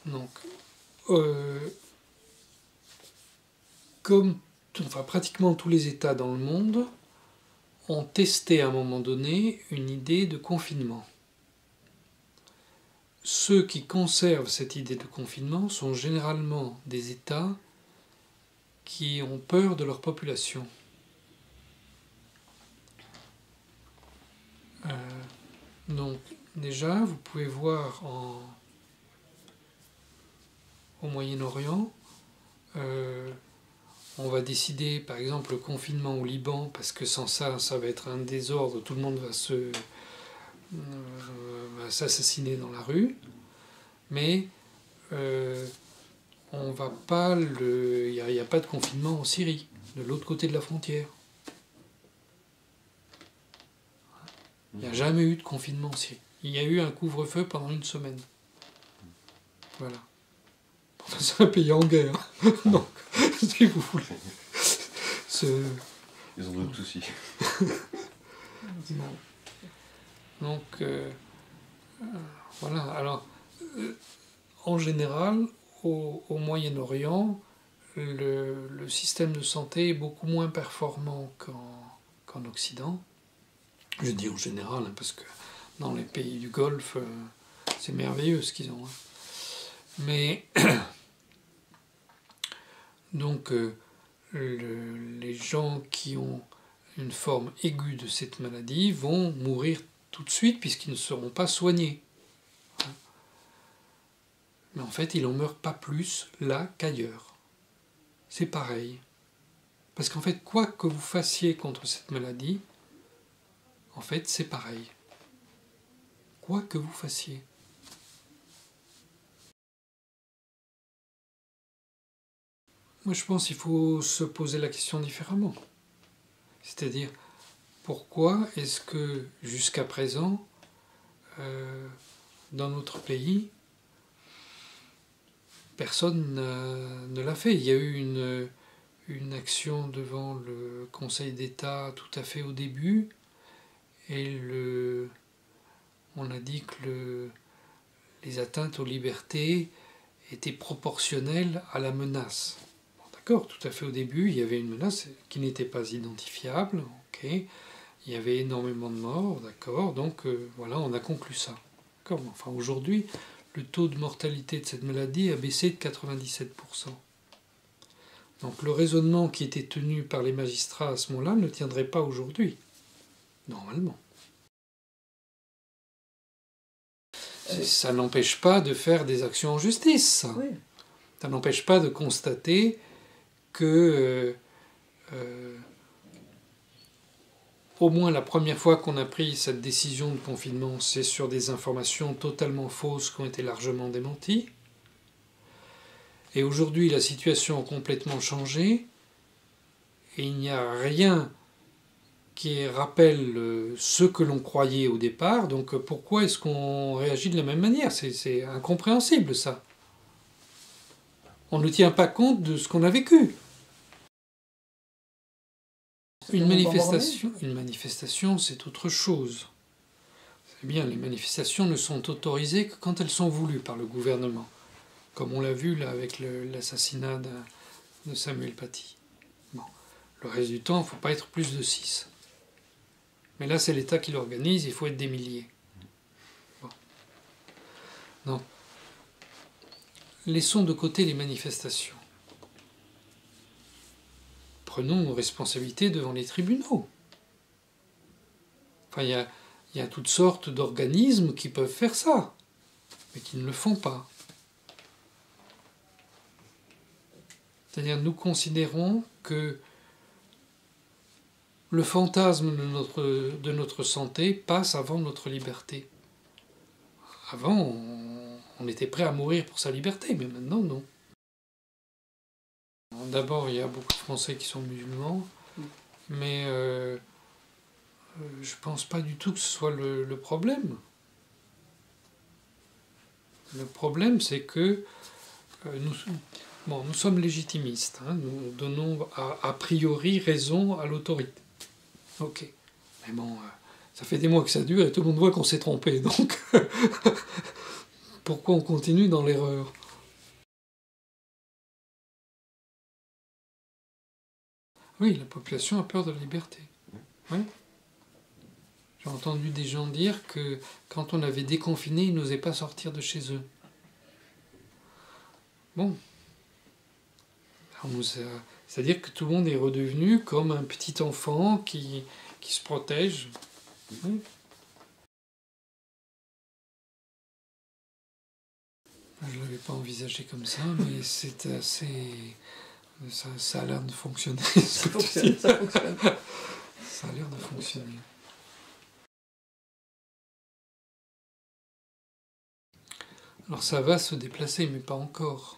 [SPEAKER 1] Donc, pratiquement tous les États dans le monde ont testé à un moment donné une idée de confinement. Ceux qui conservent cette idée de confinement sont généralement des États qui ont peur de leur population. Donc déjà, vous pouvez voir au Moyen-Orient, on va décider par exemple le confinement au Liban, parce que sans ça, ça va être un désordre, tout le monde va s'assassiner dans la rue, mais on va pas il n'y a pas de confinement en Syrie, de l'autre côté de la frontière. Il n'y a jamais eu de confinement en Syrie. Il y a eu un couvre-feu pendant 1 semaine. Voilà. C'est un pays en guerre. Donc, si vous voulez.
[SPEAKER 3] Ils ont d'autres soucis.
[SPEAKER 1] Donc, voilà. Alors, en général, au Moyen-Orient, le système de santé est beaucoup moins performant qu'en Occident. Je dis en général, hein, parce que dans les pays du Golfe, c'est merveilleux ce qu'ils ont. Hein. Mais, donc, les gens qui ont une forme aiguë de cette maladie vont mourir tout de suite puisqu'ils ne seront pas soignés. Mais en fait, il n'en meurt pas plus là qu'ailleurs. C'est pareil. Parce qu'en fait, quoi que vous fassiez contre cette maladie, en fait, c'est pareil. quoi que vous fassiez. Moi, je pense qu'il faut se poser la question différemment. C'est-à-dire, pourquoi est-ce que, jusqu'à présent, dans notre pays, personne ne l'a fait? Il y a eu une action devant le Conseil d'État tout à fait au début, et on a dit que les atteintes aux libertés étaient proportionnelles à la menace. Bon, d'accord, tout à fait au début, il y avait une menace qui n'était pas identifiable, ok. Il y avait énormément de morts, d'accord, donc voilà, on a conclu ça. D'accord, enfin aujourd'hui, le taux de mortalité de cette maladie a baissé de 97%. Donc le raisonnement qui était tenu par les magistrats à ce moment-là ne tiendrait pas aujourd'hui, normalement. Ça n'empêche pas de faire des actions en justice.
[SPEAKER 2] Oui.
[SPEAKER 1] Ça n'empêche pas de constater que, au moins la première fois qu'on a pris cette décision de confinement, c'est sur des informations totalement fausses qui ont été largement démenties. Et aujourd'hui, la situation a complètement changé et il n'y a rien qui rappelle ce que l'on croyait au départ. Donc pourquoi est-ce qu'on réagit de la même manière? C'est incompréhensible, ça. On ne tient pas compte de ce qu'on a vécu. Une manifestation, c'est autre chose. C'est bien, les manifestations ne sont autorisées que quand elles sont voulues par le gouvernement. Comme on l'a vu là avec l'assassinat de Samuel Paty. Bon. Le reste du temps, il ne faut pas être plus de 6. Mais là, c'est l'État qui l'organise, il faut être des milliers. Bon. Non. Laissons de côté les manifestations. Prenons nos responsabilités devant les tribunaux. Enfin, il y a toutes sortes d'organismes qui peuvent faire ça, mais qui ne le font pas. C'est-à-dire, nous considérons que le fantasme de notre santé passe avant notre liberté. Avant, on était prêt à mourir pour sa liberté, mais maintenant, non. D'abord, il y a beaucoup de Français qui sont musulmans, mais je pense pas du tout que ce soit le problème. Le problème, c'est que nous sommes légitimistes. Hein, nous donnons a priori raison à l'autorité. Ok. Mais bon, ça fait des mois que ça dure et tout le monde voit qu'on s'est trompé. Donc, pourquoi on continue dans l'erreur? Oui, la population a peur de la liberté. Oui. J'ai entendu des gens dire que quand on avait déconfiné, ils n'osaient pas sortir de chez eux. Bon. C'est-à-dire que tout le monde est redevenu comme un petit enfant qui se protège. Oui. Je ne l'avais pas envisagé comme ça, mais c'est assez... Ça a l'air de fonctionner.
[SPEAKER 2] Ça fonctionne.
[SPEAKER 1] Ça a l'air de fonctionner. Alors ça va se déplacer, mais pas encore.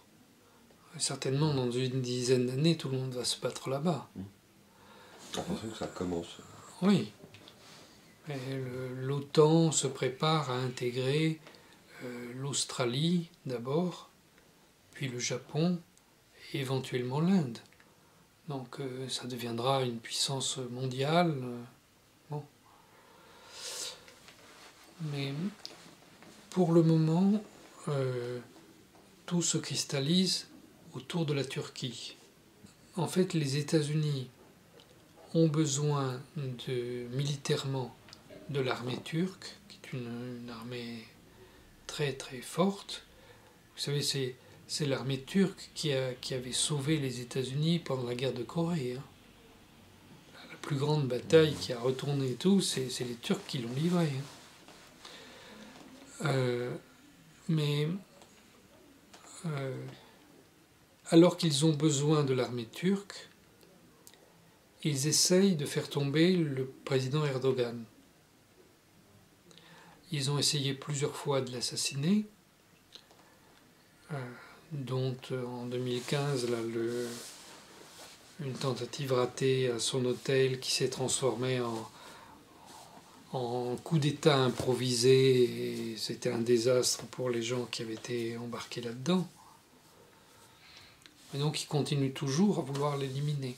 [SPEAKER 1] Certainement, dans une dizaine d'années, tout le monde va se battre là-bas.
[SPEAKER 3] J'ai l'impression que ça commence.
[SPEAKER 1] Oui. L'OTAN se prépare à intégrer l'Australie d'abord, puis le Japon, et éventuellement l'Inde. Donc ça deviendra une puissance mondiale. Bon. Mais pour le moment, tout se cristallise autour de la Turquie. En fait, les États-Unis ont besoin militairement de l'armée turque, qui est une armée très très forte. Vous savez, c'est l'armée turque qui avait sauvé les États-Unis pendant la guerre de Corée. Hein. La plus grande bataille qui a retourné tout, c'est les Turcs qui l'ont livrée. Hein. Mais alors qu'ils ont besoin de l'armée turque, ils essayent de faire tomber le président Erdogan. Ils ont essayé plusieurs fois de l'assassiner, dont en 2015, là, une tentative ratée à son hôtel qui s'est transformée en coup d'État improvisé, et c'était un désastre pour les gens qui avaient été embarqués là-dedans. Et donc ils continuent toujours à vouloir l'éliminer.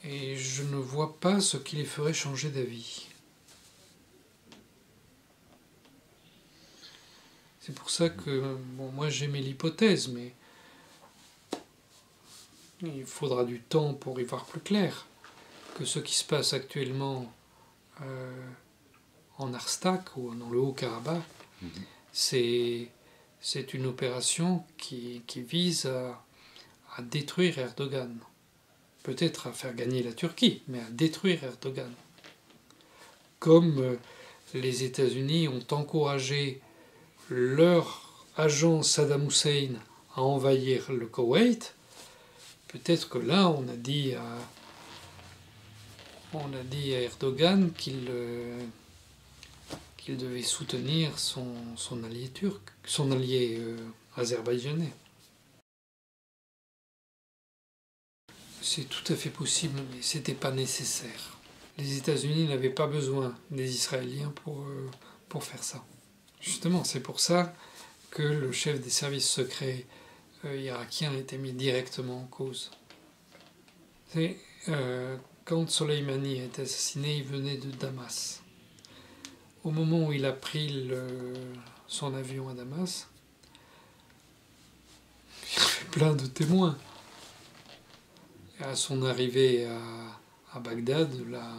[SPEAKER 1] Et je ne vois pas ce qui les ferait changer d'avis. C'est pour ça que, bon, moi j'aimais l'hypothèse, mais il faudra du temps pour y voir plus clair. Que ce qui se passe actuellement en Arstak ou dans le Haut-Karabakh, c'est une opération qui vise à détruire Erdogan. Peut-être à faire gagner la Turquie, mais à détruire Erdogan. Comme les États-Unis ont encouragé leur agent Saddam Hussein à envahir le Koweït, peut-être que là on a dit à Erdogan qu'il devait soutenir son allié turc, son allié azerbaïdjanais. C'est tout à fait possible, mais c'était pas nécessaire. Les États-Unis n'avaient pas besoin des Israéliens pour faire ça. Justement, c'est pour ça que le chef des services secrets irakiens a été mis directement en cause. Quand Soleimani a été assassiné, il venait de Damas. Au moment où il a pris son avion à Damas, il y avait plein de témoins. Et à son arrivée à Bagdad, là,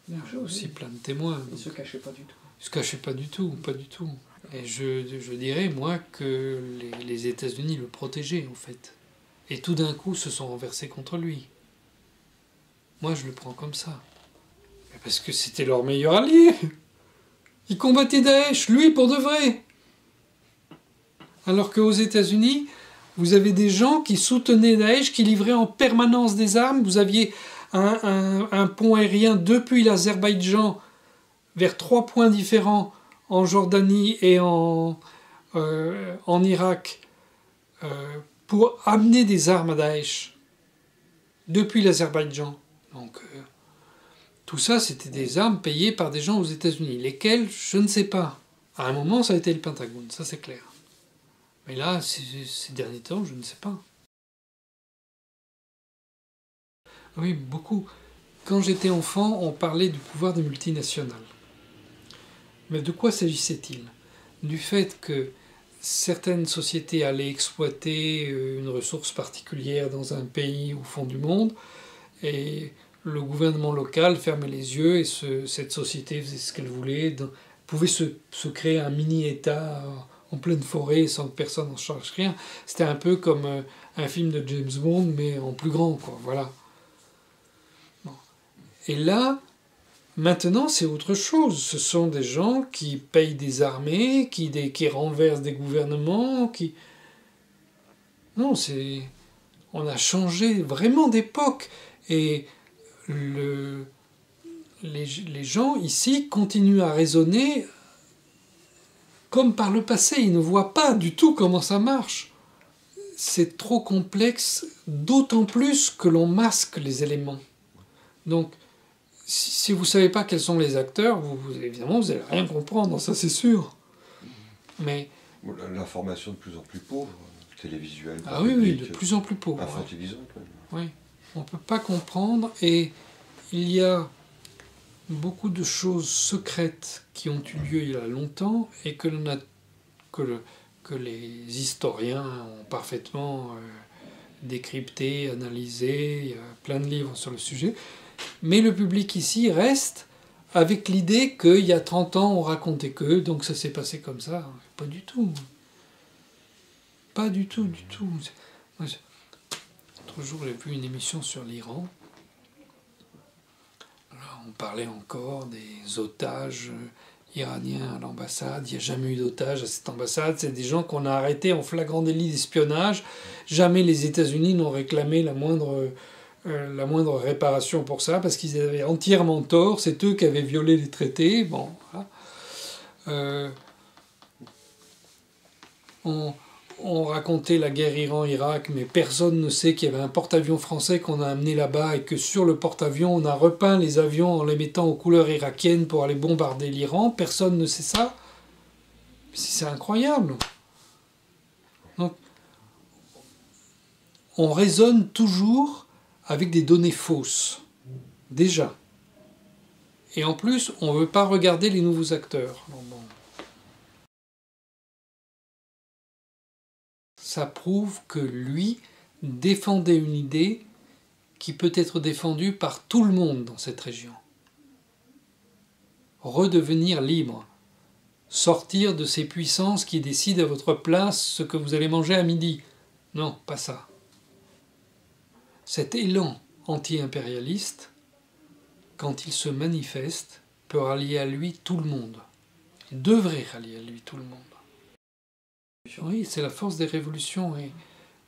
[SPEAKER 1] il y avait aussi plein de témoins.
[SPEAKER 2] Il ne se cachait pas du tout.
[SPEAKER 1] Il ne se cachait pas du tout, pas du tout. Et je dirais, moi, que les États-Unis le protégeaient, en fait. Et tout d'un coup, se sont renversés contre lui. Moi, je le prends comme ça. Parce que c'était leur meilleur allié. Ils combattaient Daesh, lui, pour de vrai. Alors qu'aux États-Unis, vous avez des gens qui soutenaient Daesh, qui livraient en permanence des armes. Vous aviez un pont aérien depuis l'Azerbaïdjan vers 3 points différents, en Jordanie et en Irak, pour amener des armes à Daesh, depuis l'Azerbaïdjan. Donc, tout ça, c'était des armes payées par des gens aux États-Unis. Lesquelles, je ne sais pas. À un moment, ça a été le Pentagone, ça c'est clair. Mais là, ces derniers temps, je ne sais pas. Oui, beaucoup. Quand j'étais enfant, on parlait du pouvoir des multinationales. Mais de quoi s'agissait-il? Du fait que certaines sociétés allaient exploiter une ressource particulière dans un pays au fond du monde, et le gouvernement local fermait les yeux, et cette société faisait ce qu'elle voulait, pouvait se créer un mini-État en pleine forêt sans que personne n'en change rien. C'était un peu comme un film de James Bond, mais en plus grand, quoi. Voilà. Bon. Et là, maintenant, c'est autre chose. Ce sont des gens qui payent des armées, qui renversent des gouvernements, Non, on a changé vraiment d'époque. Et les gens ici continuent à raisonner comme par le passé. Ils ne voient pas du tout comment ça marche. C'est trop complexe, d'autant plus que l'on masque les éléments. Donc, si vous ne savez pas quels sont les acteurs, évidemment, vous n'allez rien comprendre, ça c'est sûr. Mais
[SPEAKER 3] l'information de plus en plus pauvre, télévisuelle.
[SPEAKER 1] Ah oui, de plus en plus pauvre.
[SPEAKER 3] Infantilisante.
[SPEAKER 1] Ouais. Oui, on ne peut pas comprendre, et il y a beaucoup de choses secrètes qui ont eu lieu il y a longtemps et que les historiens ont parfaitement décrypté, analysé. Il y a plein de livres sur le sujet. Mais le public ici reste avec l'idée qu'il y a 30 ans, on racontait que, donc ça s'est passé comme ça. Pas du tout. Pas du tout, du tout. L'autre jour, j'ai vu une émission sur l'Iran. On parlait encore des otages iraniens à l'ambassade. Il n'y a jamais eu d'otages à cette ambassade. C'est des gens qu'on a arrêtés en flagrant délit d'espionnage. Jamais les États-Unis n'ont réclamé la moindre la moindre réparation pour ça, parce qu'ils avaient entièrement tort, c'est eux qui avaient violé les traités. Bon, voilà. On racontait la guerre Iran-Irak, mais personne ne sait qu'il y avait un porte-avions français qu'on a amené là-bas et que sur le porte-avions, on a repeint les avions en les mettant aux couleurs irakiennes pour aller bombarder l'Iran. Personne ne sait ça. C'est incroyable. Donc, on raisonne toujours avec des données fausses, déjà. Et en plus, on ne veut pas regarder les nouveaux acteurs. Bon. Ça prouve que lui défendait une idée qui peut être défendue par tout le monde dans cette région. Redevenir libre. Sortir de ces puissances qui décident à votre place ce que vous allez manger à midi. Non, pas ça. Cet élan anti-impérialiste, quand il se manifeste, peut rallier à lui tout le monde. Il devrait rallier à lui tout le monde. Oui, c'est la force des révolutions. Et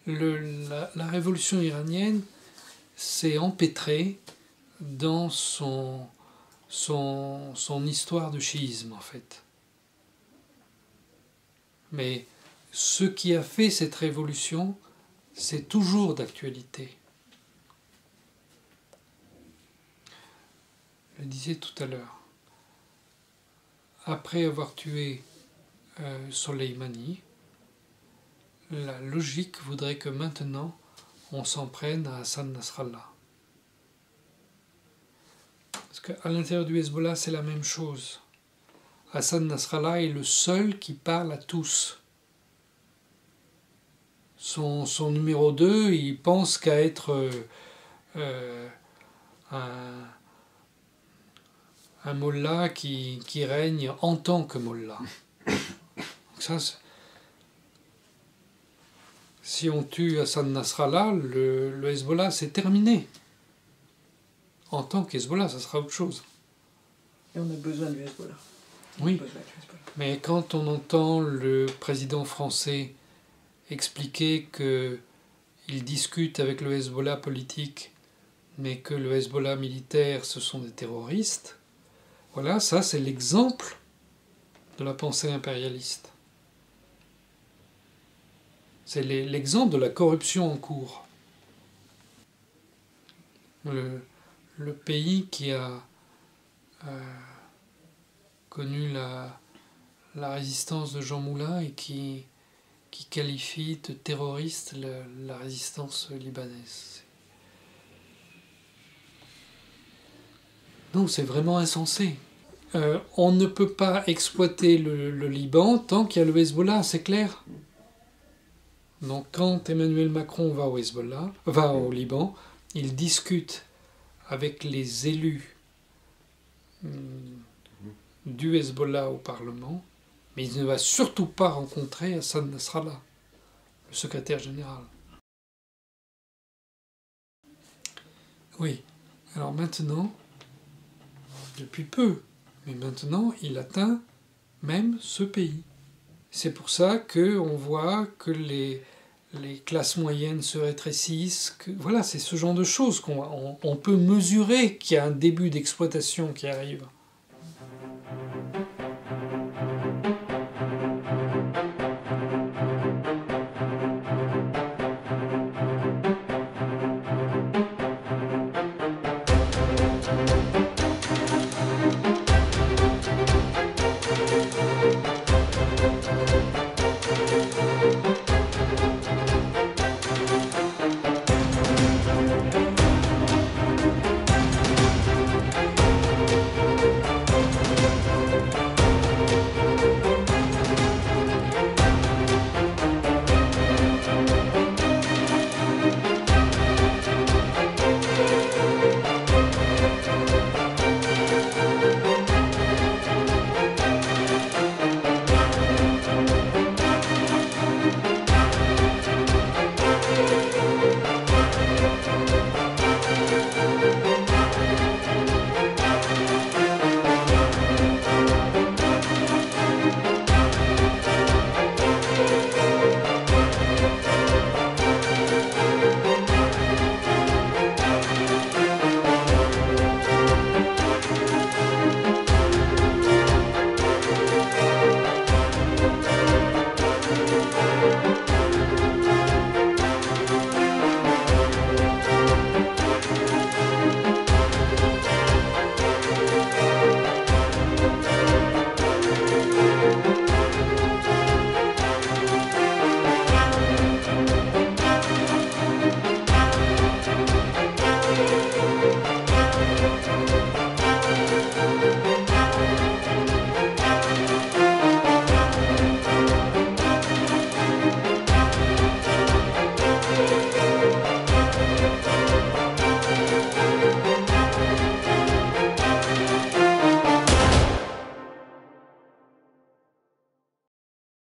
[SPEAKER 1] la révolution iranienne s'est empêtrée dans son histoire de chiisme, en fait. Mais ce qui a fait cette révolution, c'est toujours d'actualité. Je le disais tout à l'heure. Après avoir tué Soleimani, la logique voudrait que maintenant on s'en prenne à Hassan Nasrallah. Parce qu'à l'intérieur du Hezbollah, c'est la même chose. Hassan Nasrallah est le seul qui parle à tous. Son numéro 2, il pense qu'à être un mollah qui règne en tant que mollah. Donc ça, si on tue Hassan Nasrallah, le Hezbollah, c'est terminé. En tant qu'Hezbollah, ça sera autre chose.
[SPEAKER 2] Et on a besoin du Hezbollah.
[SPEAKER 1] Oui, mais quand on entend le président français expliquer qu'il discute avec le Hezbollah politique, mais que le Hezbollah militaire, ce sont des terroristes, voilà, ça c'est l'exemple de la pensée impérialiste. C'est l'exemple de la corruption en cours. Le pays qui a connu la résistance de Jean Moulin et qui qualifie de terroriste la résistance libanaise. Non, c'est vraiment insensé. On ne peut pas exploiter le Liban tant qu'il y a le Hezbollah, c'est clair. Donc quand Emmanuel Macron va au Liban, il discute avec les élus du Hezbollah au Parlement, mais il ne va surtout pas rencontrer Hassan Nasrallah, le secrétaire général. Oui, alors maintenant, depuis peu, mais maintenant il atteint même ce pays. C'est pour ça qu'on voit que les classes moyennes se rétrécissent. Voilà, c'est ce genre de choses qu'on peut mesurer qu'il y a un début d'exploitation qui arrive.